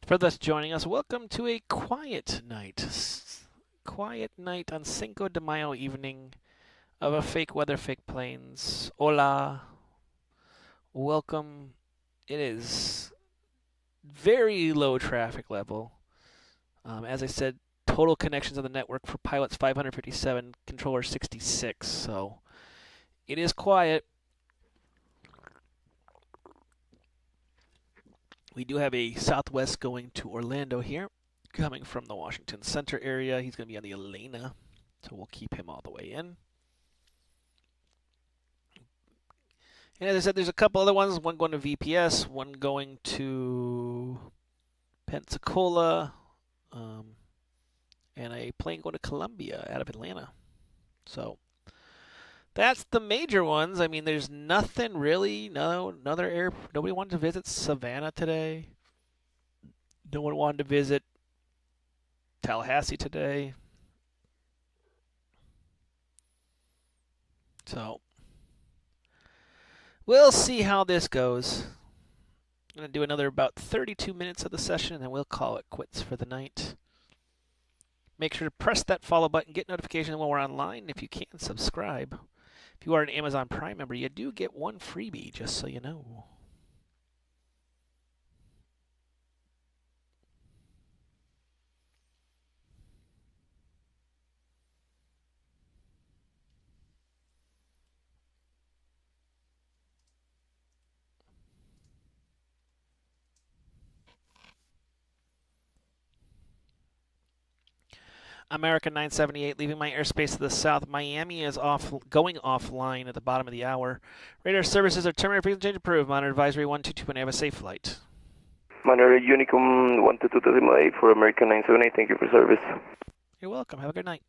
For those joining us, welcome to a quiet night. Quiet night on Cinco de Mayo evening of a fake weather, fake planes. Hola. Welcome. It is very low traffic level. As I said, total connections on the network for pilots 557, controller 66. So it is quiet. We do have a Southwest going to Orlando here, coming from the Washington Center area. He's going to be on the Elena, so we'll keep him all the way in. And as I said, there's a couple other ones, one going to VPS, one going to Pensacola, and a plane going to Columbia out of Atlanta. So that's the major ones. I mean, there's nothing really, another air. Nobody wanted to visit Savannah today. No one wanted to visit Tallahassee today. So we'll see how this goes. I'm going to do another about 32 minutes of the session, and then we'll call it quits for the night. Make sure to press that follow button, get notifications when we're online. If you can, subscribe. If you are an Amazon Prime member, you do get one freebie, just so you know. American 978 leaving my airspace to the south. Miami is going offline at the bottom of the hour. Radar services are terminated. Frequency change approved. Monitor advisory 122. Have a safe flight. Monitor Unicom 122.8 for American 978. Thank you for service. You're welcome. Have a good night.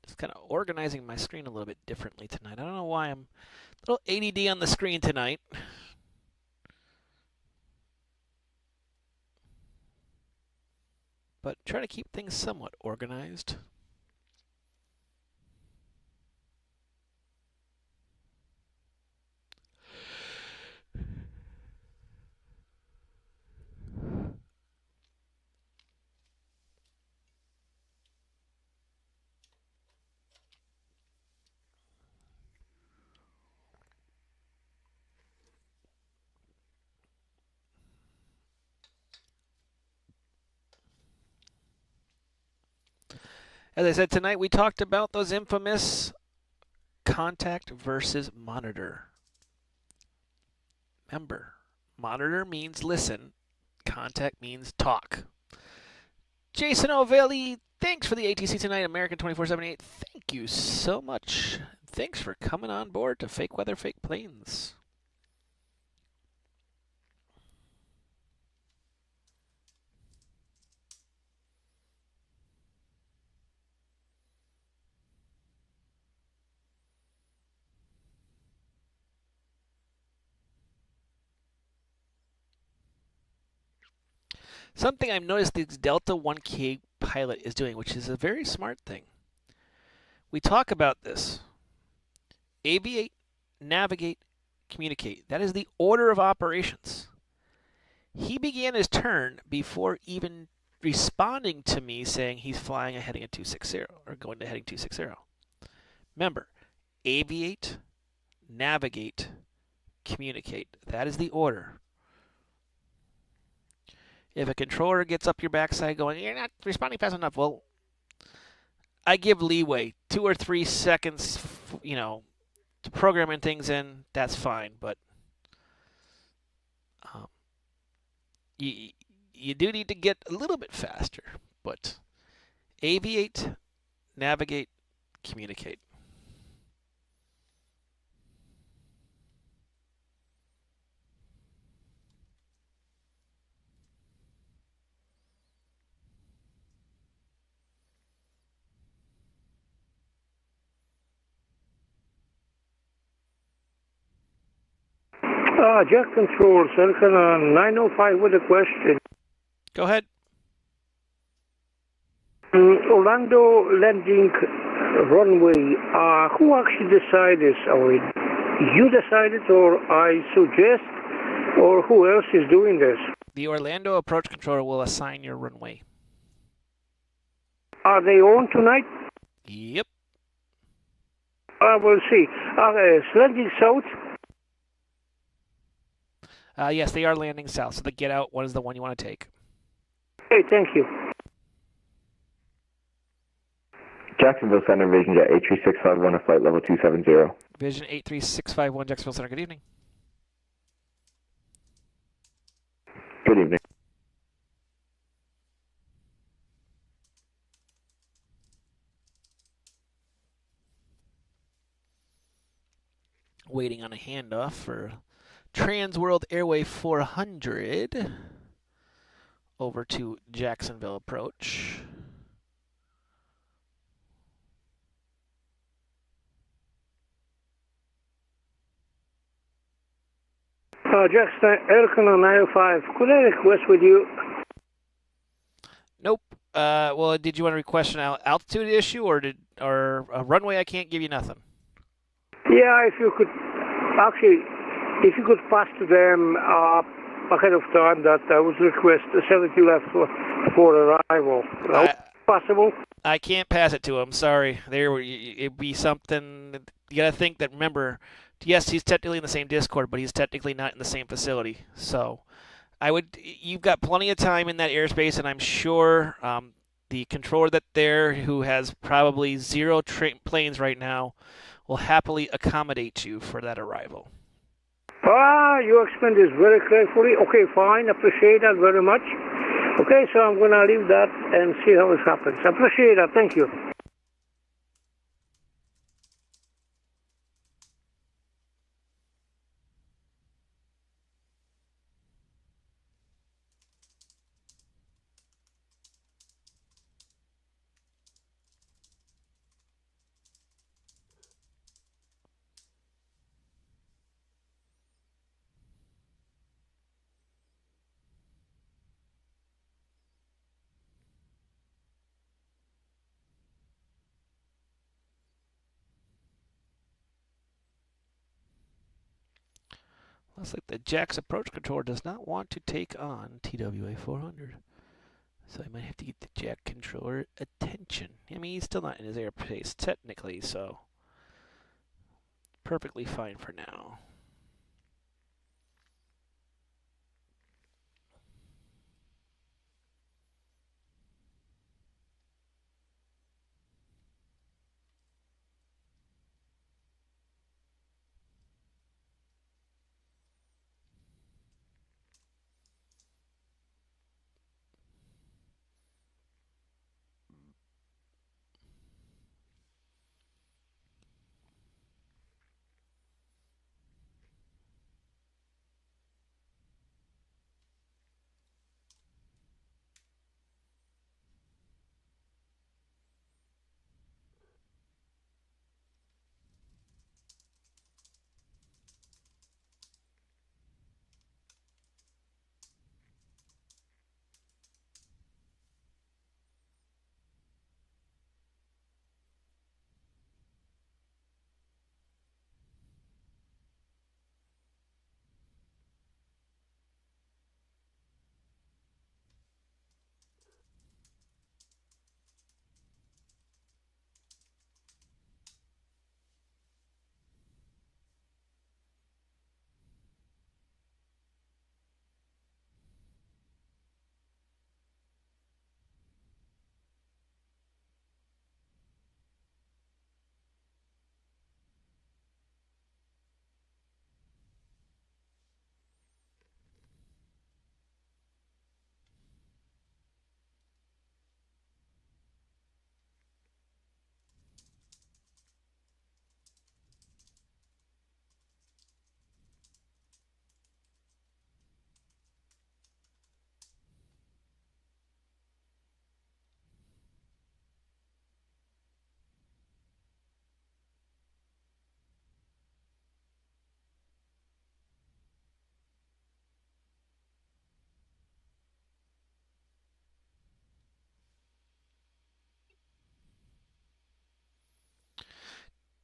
Just kind of organizing my screen a little bit differently tonight. I don't know why I'm a little ADD on the screen tonight. But try to keep things somewhat organized. As I said tonight, we talked about those infamous contact versus monitor. Remember, monitor means listen, contact means talk. Jason O'Velli, thanks for the ATC tonight, American 2478. Thank you so much. Thanks for coming on board to Fake Weather, Fake Planes. Something I've noticed this Delta 1K pilot is doing, which is a very smart thing. We talk about this. Aviate, navigate, communicate. That is the order of operations. He began his turn before even responding to me saying he's flying a heading at 260 or going to heading 260. Remember, aviate, navigate, communicate. That is the order. If a controller gets up your backside going, you're not responding fast enough, well, I give leeway. 2 or 3 seconds, to programming things in, that's fine. But you do need to get a little bit faster. But aviate, navigate, communicate. Jet control, circle 905 with a question. Go ahead. Orlando landing runway, who actually decided? Or you decided, or I suggest, or who else is doing this? The Orlando approach controller will assign your runway. Are they on tonight? Yep. We'll see. Landing south? Yes, they are landing south, so the get out one is the one you want to take. Okay, thank you. Jacksonville Center, Vision Jet 83651 at flight level 270. Vision 83651, Jacksonville Center, good evening. Good evening. Waiting on a handoff for Trans World Airway 400 over to Jacksonville approach. Jackson, Elkin on 905. Could I request with you? Nope. Well, did you want to request an altitude issue or a runway? I can't give you nothing. Yeah, if you could pass to them ahead of time that I would request 72 left for arrival. Possible? I can't pass it to him. Sorry. It'd be something. You got to think that. Remember, yes, he's technically in the same Discord, but he's technically not in the same facility. So, you've got plenty of time in that airspace, and I'm sure the controller who has probably 0 planes right now, will happily accommodate you for that arrival. You explained this very carefully. Okay, fine. Appreciate that very much. Okay, so I'm going to leave that and see how it happens. Appreciate that. Thank you. Looks like the Jack's approach controller does not want to take on TWA 400. So I might have to get the Jack controller attention. I mean, he's still not in his airspace technically, so perfectly fine for now.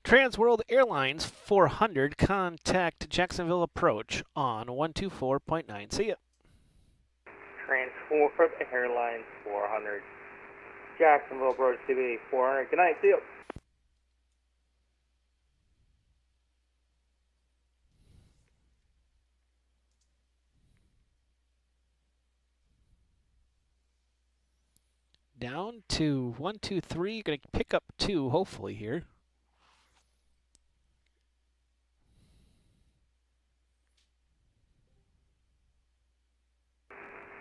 Transworld Airlines 400, contact Jacksonville approach on 124.9. See ya. Transworld Airlines 400. Jacksonville approach CB 400. Good night. See you. Down to 123. Going to pick up 2, hopefully, here.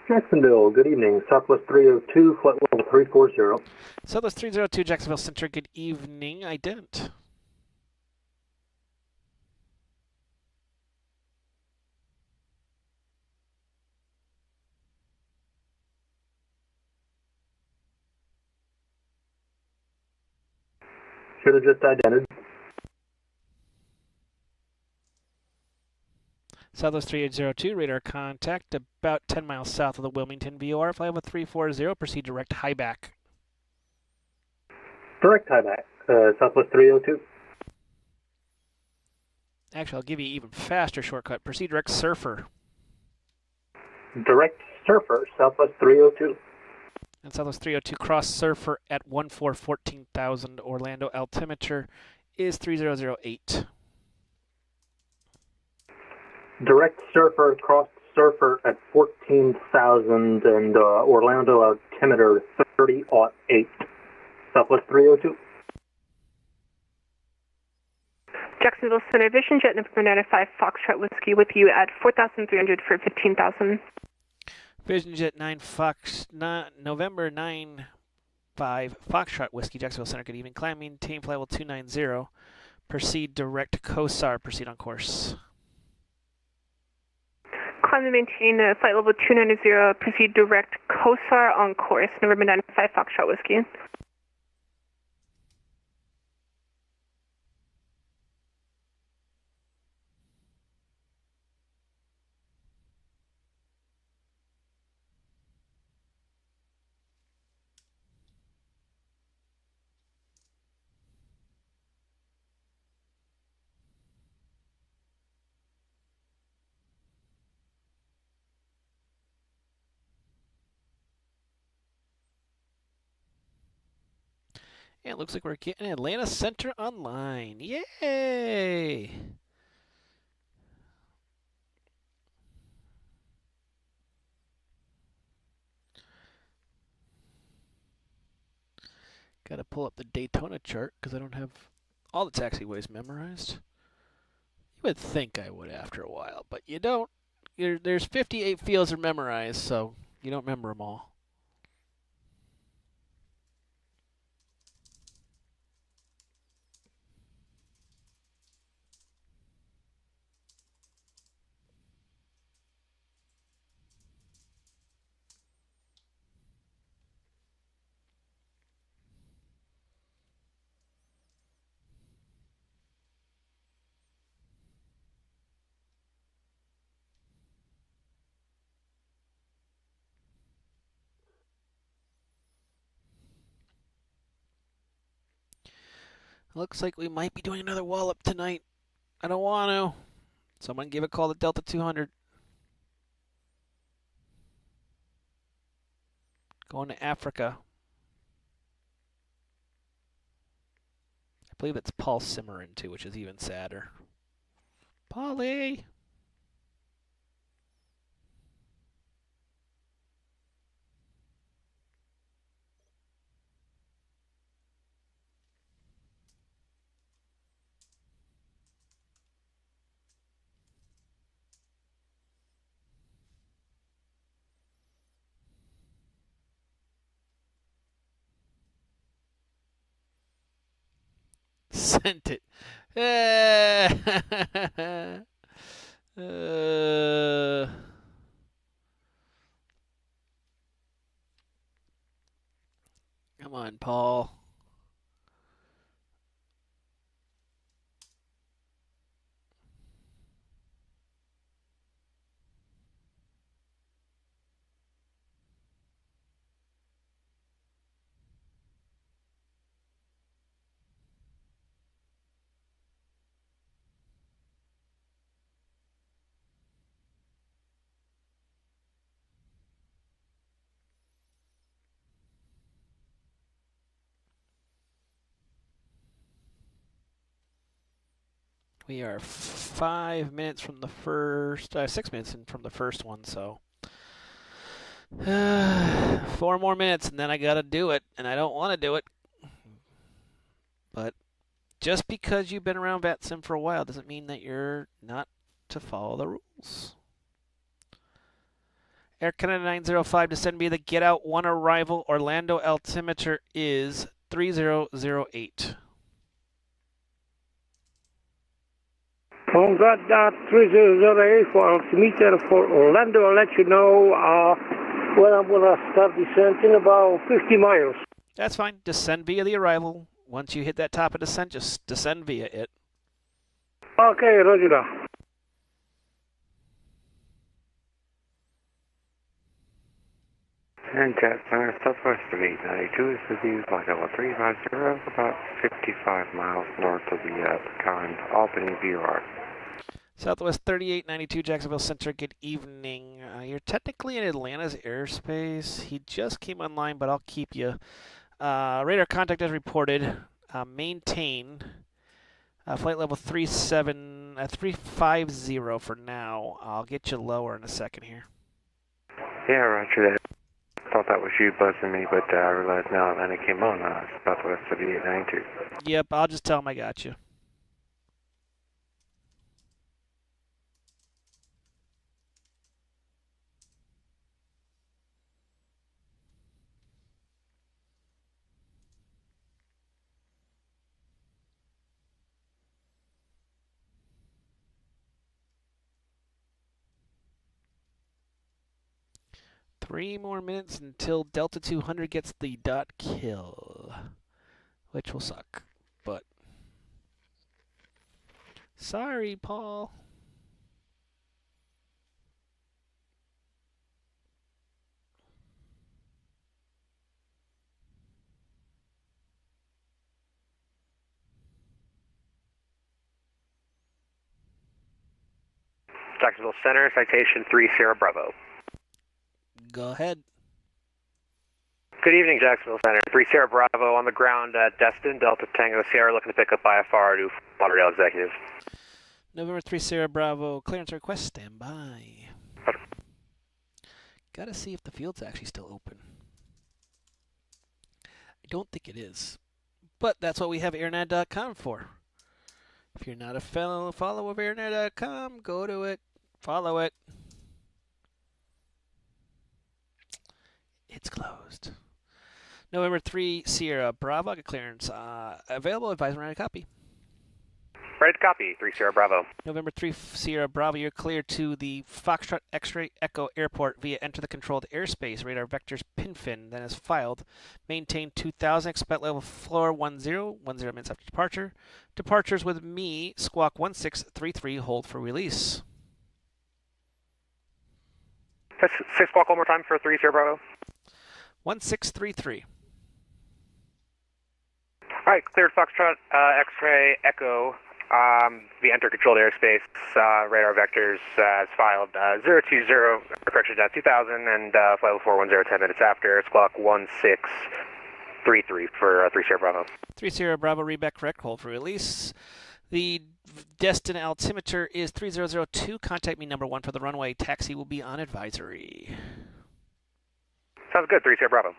Jacksonville, good evening. Southwest 302, flight level 340. Southwest 302, Jacksonville Center, good evening. I didn't. Should have just identified. Southwest 3802, radar contact about 10 miles south of the Wilmington VOR. Flight level 340, proceed direct high back. Direct high back, Southwest 302. Actually, I'll give you an even faster shortcut. Proceed direct surfer. Direct surfer, Southwest 302. And Southwest 302, cross surfer at 14,000. Orlando altimeter is 3008. Direct surfer, cross surfer at 14,000 and Orlando altimeter 3008. Southwest 302. Jacksonville Center, Vision Jet number 95 Foxtrot Whiskey with you at 4,300 for 15,000. Vision Jet 9 Fox, November 95 Foxtrot Whiskey, Jacksonville Center, good evening. Climb, maintain flight level 290. Proceed direct COSAR, proceed on course. Climb and maintain flight level 290, proceed direct COSAR on course, November 95 Foxtrot Whiskey. And it looks like we're getting Atlanta Center online. Yay! Got to pull up the Daytona chart because I don't have all the taxiways memorized. You would think I would after a while, but you don't. There's 58 fields are memorized, so you don't remember them all. Looks like we might be doing another wallop tonight. I don't want to. Someone give a call to Delta 200. Going to Africa. I believe it's Paul Cimarron too, which is even sadder. Polly! Sent it. Come on, Paul. We are 5 minutes from the first, 6 minutes in from the first one, so 4 more minutes, and then I gotta do it, and I don't want to do it. But just because you've been around VATSIM for a while doesn't mean that you're not to follow the rules. Air Canada 905 to send me the get out 1 arrival. Orlando altimeter is 3008. On got that 3008 for altimeter for Orlando. I'll let you know when I'm going to start descent in about 50 miles. That's fine. Descend via the arrival. Once you hit that top of descent, just descend via it. Okay, roger that. And Jet Center Southwest of 892 is with you, flight level 350, about 55 miles north of the Pecan Albany VOR. Southwest 3892, Jacksonville Center, good evening. You're technically in Atlanta's airspace. He just came online, but I'll keep you. Radar contact as reported. Maintain flight level 350 for now. I'll get you lower in a second here. Yeah, roger that. Thought that was you buzzing me, but I realized now Atlanta came on Southwest of 892. Yep, I'll just tell him I got you. Three more minutes until Delta 200 gets the dot kill, which will suck, but sorry, Paul. Jacksonville Center, citation 3 Sierra Bravo. Go ahead. Good evening, Jacksonville Center. 3 Sierra Bravo on the ground at Destin, Delta Tango Sierra, looking to pick up IFR to Lauderdale Executive. November 3 Sierra Bravo, clearance request, stand by. Gotta see if the field's actually still open. I don't think it is, but that's what we have airnad.com for. If you're not a follower of airnad.com, go to it, follow it. It's closed. November 3 Sierra Bravo, get clearance. Available, advisor on a copy. Ready to copy, 3 Sierra Bravo. November 3 Sierra Bravo, you're clear to the Foxtrot X-Ray Echo Airport via enter the controlled airspace. Radar vectors pinfin, then is filed. Maintain 2000, expect level floor 10, 10 minutes after departure. Departures with me, squawk 1633, hold for release. Say squawk one more time for 3 Sierra Bravo. 1633. All right, cleared Foxtrot X-Ray Echo. The enter controlled airspace, radar vectors as filed 020, correction down 2000, and flight level 410 10 minutes after. Squawk 1633 for 3 Sierra Bravo. 3 Sierra Bravo, read back correct, hold for release. The destined altimeter is 3002. Contact me number 1 for the runway. Taxi will be on advisory. Sounds good, 3 Sierra Bravo.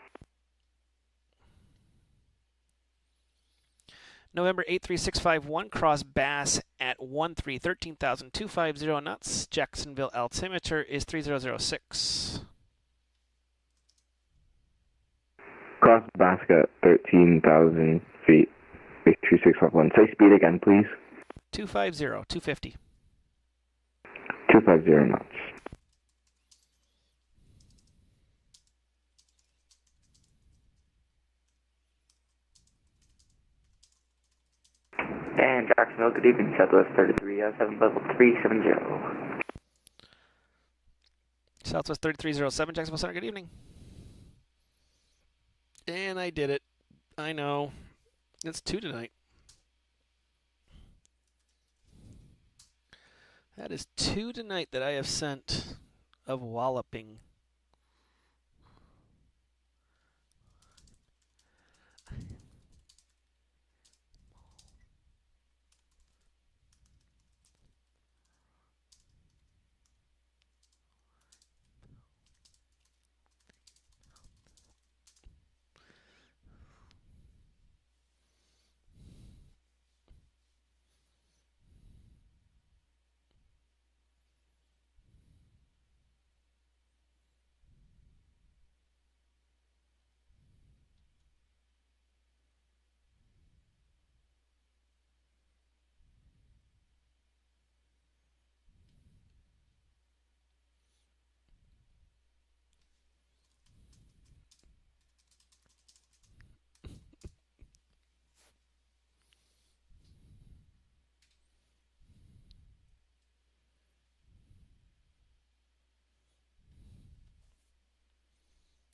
November 83651, cross Bass at 13,250 knots. Jacksonville altimeter is 3006. Cross basket 13,000 feet. 83651. Say speed again, please. 250. 250 knots. And Jacksonville, good evening, Southwest 33, 7 level 370. Southwest 3307, Jacksonville Center, good evening. And I did it. I know. It's 2 tonight. That is 2 tonight that I have sent of walloping.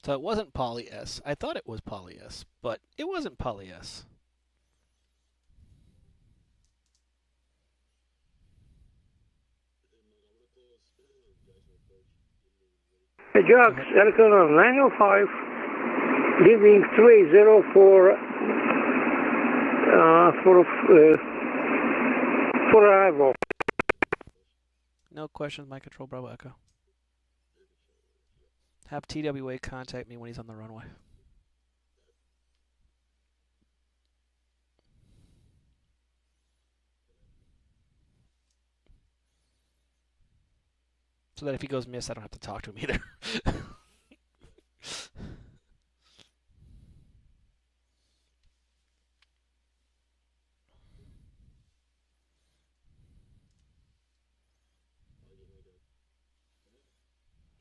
So it wasn't Poly S. I thought it was Poly S, but it wasn't Poly S. Jax, Elkhorn 905, leaving 380 for arrival. No questions, my control, Bravo Echo. Have TWA contact me when he's on the runway. So that if he goes miss, I don't have to talk to him either.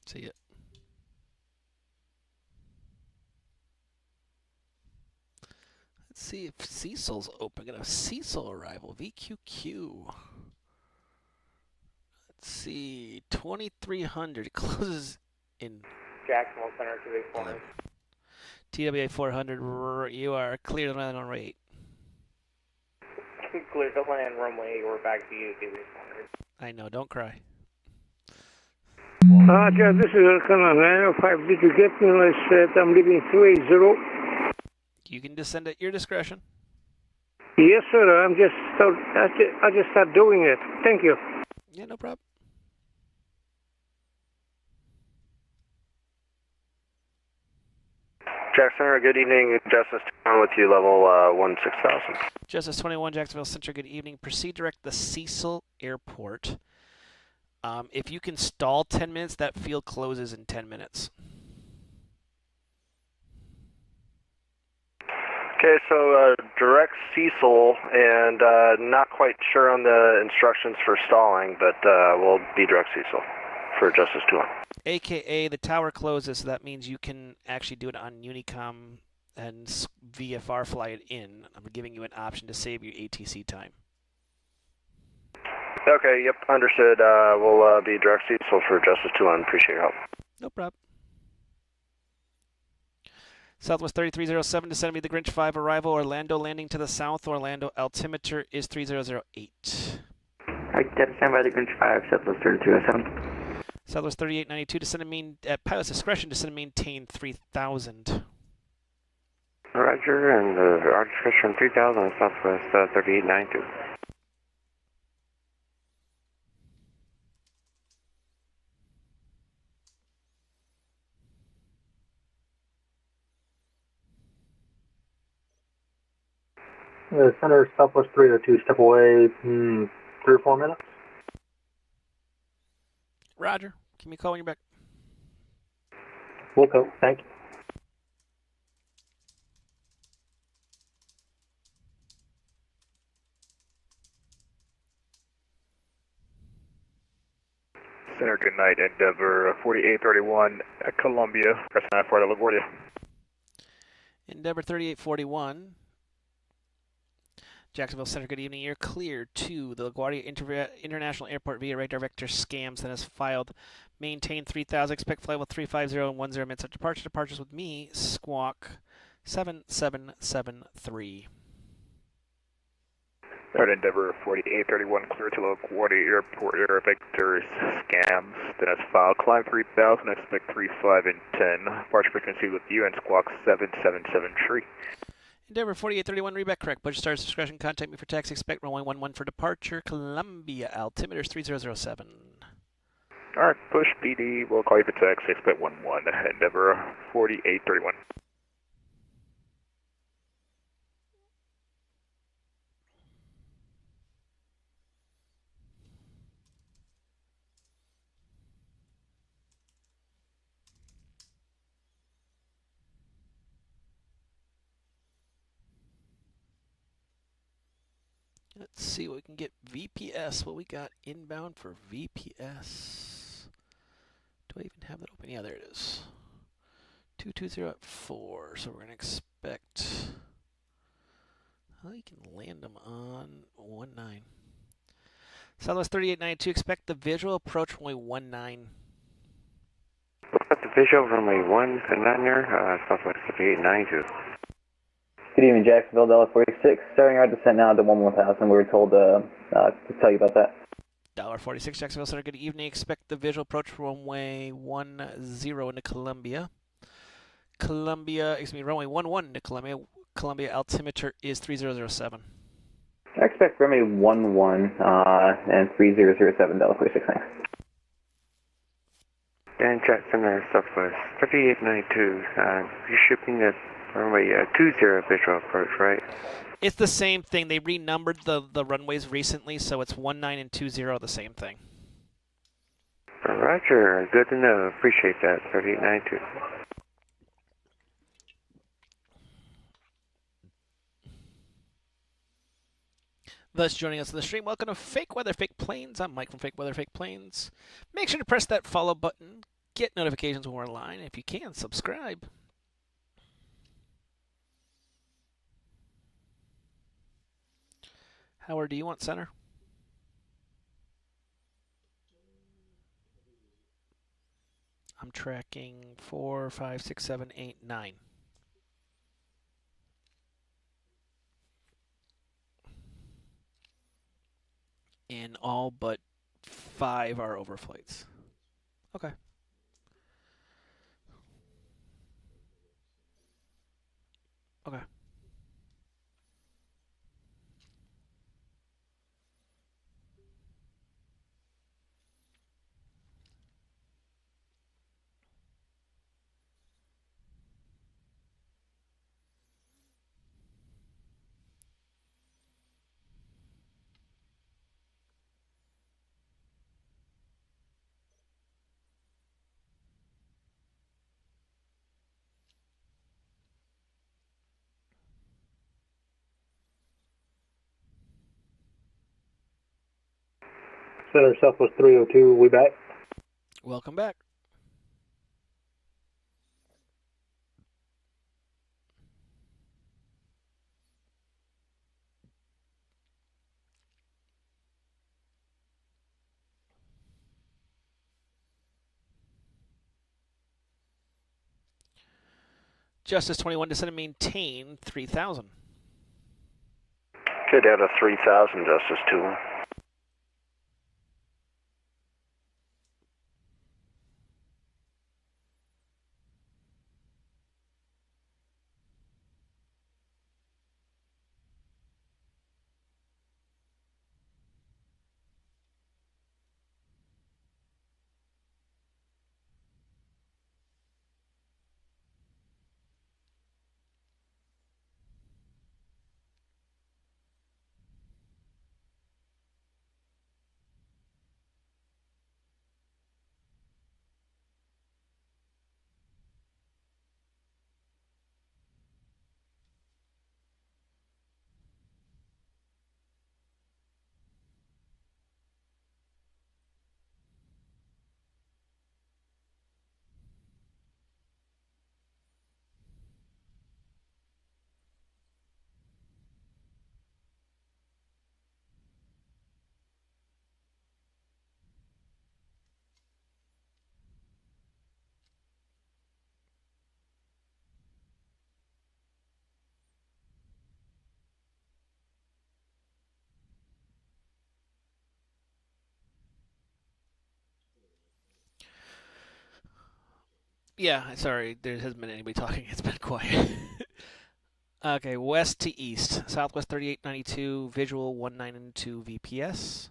See it. Let's see if Cecil's open. Got a Cecil arrival. VQQ. Let's see. 2300 closes in Jacksonville Center 284. TWA 400. You are clear to land on runway 8. Clear to land runway 8. We're back to you, TWA 400. I know. Don't cry. Jack, this is Elkhorn 905. Did you get me when I said I'm leaving 380? You can descend at your discretion. Yes, sir. I just start doing it. Thank you. Yeah, no problem. Jackson, good evening. Justice 21 with you, level 16,000. Justice 21, Jacksonville Central, good evening. Proceed direct the Cecil Airport. If you can stall 10 minutes, that field closes in 10 minutes. Okay, so direct Cecil, and not quite sure on the instructions for stalling, but we'll be direct Cecil for Justice 21. AKA, the tower closes, so that means you can actually do it on Unicom and VFR fly it in. I'm giving you an option to save your ATC time. Okay, yep, understood. We'll be direct Cecil for Justice 21. Appreciate your help. No problem. Southwest 3307, descend me the Grinch 5 arrival, Orlando landing to the south, Orlando altimeter is 3008. Alright, stand by the Grinch 5, Southwest 3307. Southwest 3892, descend and at pilot's discretion, descend and maintain 3000. Roger, and our discretion 3000, Southwest 3892. Center Southwest 302, step away 3 or 4 minutes. Roger. Give me a call when you're back. We'll go. Thank you. Center, good night. Endeavor 4831 at Columbia. Press 9 for LaGuardia. Endeavor 3841. Jacksonville Center, good evening. You're clear to the LaGuardia International Airport via radar vector scams that has filed. Maintain 3000. Expect flight level 350 and 10 minutes of departure. Departures with me, Squawk 7773. Alright, Endeavor 4831, clear to LaGuardia Airport air vector scams that has filed. Climb 3000. Expect 35 and 10. Departure frequency with you and Squawk 7773. Endeavor 4831, read back correct. Budget stars discretion. Contact me for taxi. Expect runway 11 for departure. Columbia altimeter is 3007. Alright, push BD. We'll call you for taxi. Expect 11. Endeavor 4831. Let's see what we can get. VPS. What we got inbound for VPS? Do I even have that open? Yeah, there it is. 220 at 4. So we're going to expect. Well, you can land them on 19. Southwest 3892. Expect the visual approach runway 19. Expect the visual runway 19 there, Southwest 5892. Good evening, Jacksonville, Delta 46. Starting our descent now to 11,000. We were told to tell you about that. $46 Jacksonville Center, good evening. Expect the visual approach for runway 10 into Columbia. Runway 11 into Columbia. Columbia altimeter is 3007. I expect runway 11 and 3007, Delta 46, thanks. Dan Jackson, Southwest 5892. You're shipping the runway 20 visual approach, right? It's the same thing. They renumbered the runways recently, so it's 19 and 20, the same thing. Roger, good to know. Appreciate that, 3892. Thus joining us on the stream, welcome to Fake Weather, Fake Planes. I'm Mike from Fake Weather, Fake Planes. Make sure to press that follow button. Get notifications when we're online. If you can, subscribe. Howard, do you want center? I'm tracking 4, 5, 6, 7, 8, 9. And all but 5 are overflights. Okay. Okay. Center Southwest 302, we back. Welcome back. Justice 21 descend and maintain 3,000. Okay, down to 3,000, Justice 2. Yeah, sorry, there hasn't been anybody talking. It's been quiet. Okay, west to east. Southwest 3892, visual 192 VPS.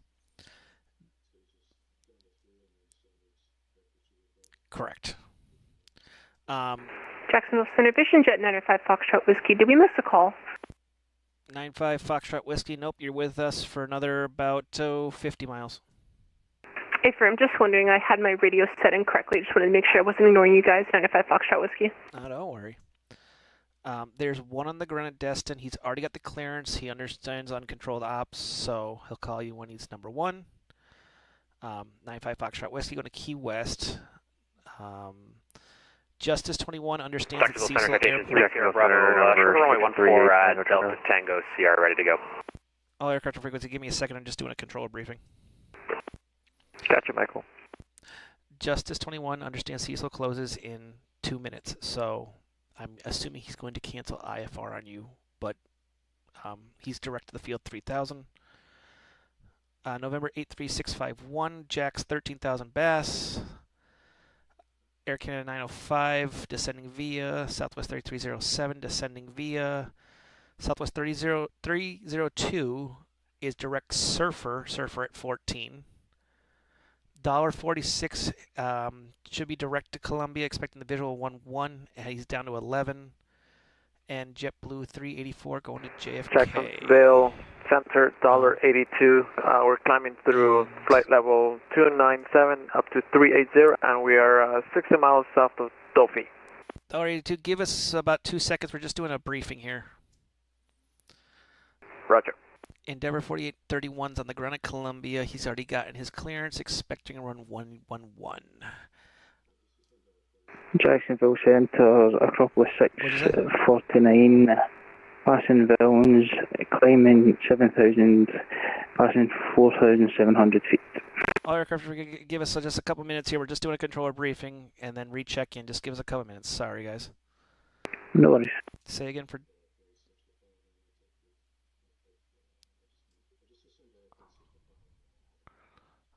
Correct. Jacksonville Center, Vision Jet 95 Foxtrot Whiskey. Did we miss a call? 95 Foxtrot Whiskey. Nope, you're with us for another about 50 miles. Hey, I'm just wondering, I had my radio set incorrectly. Just wanted to make sure I wasn't ignoring you guys. 95 Foxtrot Whiskey. Oh, don't worry. There's one on the ground at Destin. He's already got the clearance. He understands uncontrolled ops, so he'll call you when he's number 1. 95 Foxtrot Whiskey going to Key West. Justice 21 understands that Cecil Airport. Runway 14 at Delta Tango CR, ready to go. All aircraft frequency. Give me a second. I'm just doing a controller briefing. Gotcha, Michael. Justice 21 understands Cecil closes in 2 minutes, so I'm assuming he's going to cancel IFR on you, but he's direct to the field 3000. November 83651, Jax 13,000 Bass. Air Canada 905, descending via. Southwest 3307, descending via. Southwest 302 is direct Surfer at 14. $1.46 should be direct to Columbia, expecting the visual 1-1. He's down to 11. And JetBlue 384 going to JFK. Jacksonville Center, $1.82. We're climbing through flight level 297 up to 380, and we are 60 miles south of Dolphy. $1.82. Give us about 2 seconds. We're just doing a briefing here. Roger. Endeavor 4831's on the ground at Columbia. He's already gotten his clearance, expecting a run 111. Jacksonville Center, Acropolis 649, passing Villans, climbing 7,000, passing 4,700 feet. All aircraft, give us just a couple minutes here. We're just doing a controller briefing and then recheck in. Just give us a couple minutes. Sorry, guys. No worries. Say again for...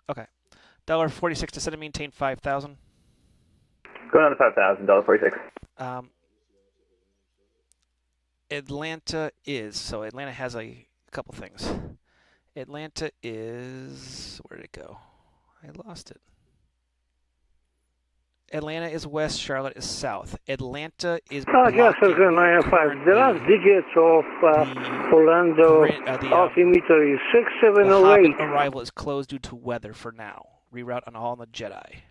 Okay. $1.46 to set and maintain 5,000. Going on to 5,000, $1.46. Atlanta has a couple things. Atlanta is, where did it go? I lost it. Atlanta is west, Charlotte is south. Atlanta is Jacksonville 905. The last digits of Orlando altimeter is 6708. The Hobbit arrival is closed due to weather for now. Reroute on all on the Jedi.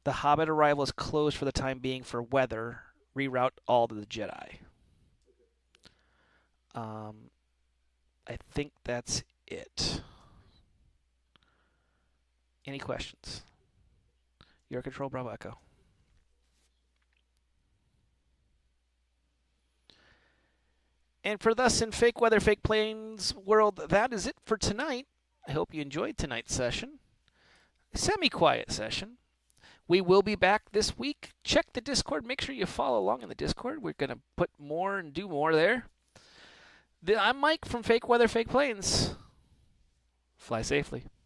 The Hobbit arrival is closed for the time being for weather. Reroute all to the Jedi. I think that's it. Any questions? Your control, Bravo Echo. And for thus in Fake Weather, Fake Planes world, that is it for tonight. I hope you enjoyed tonight's session. Semi-quiet session. We will be back this week. Check the Discord. Make sure you follow along in the Discord. We're going to put more and do more there. I'm Mike from Fake Weather, Fake Planes. Fly safely.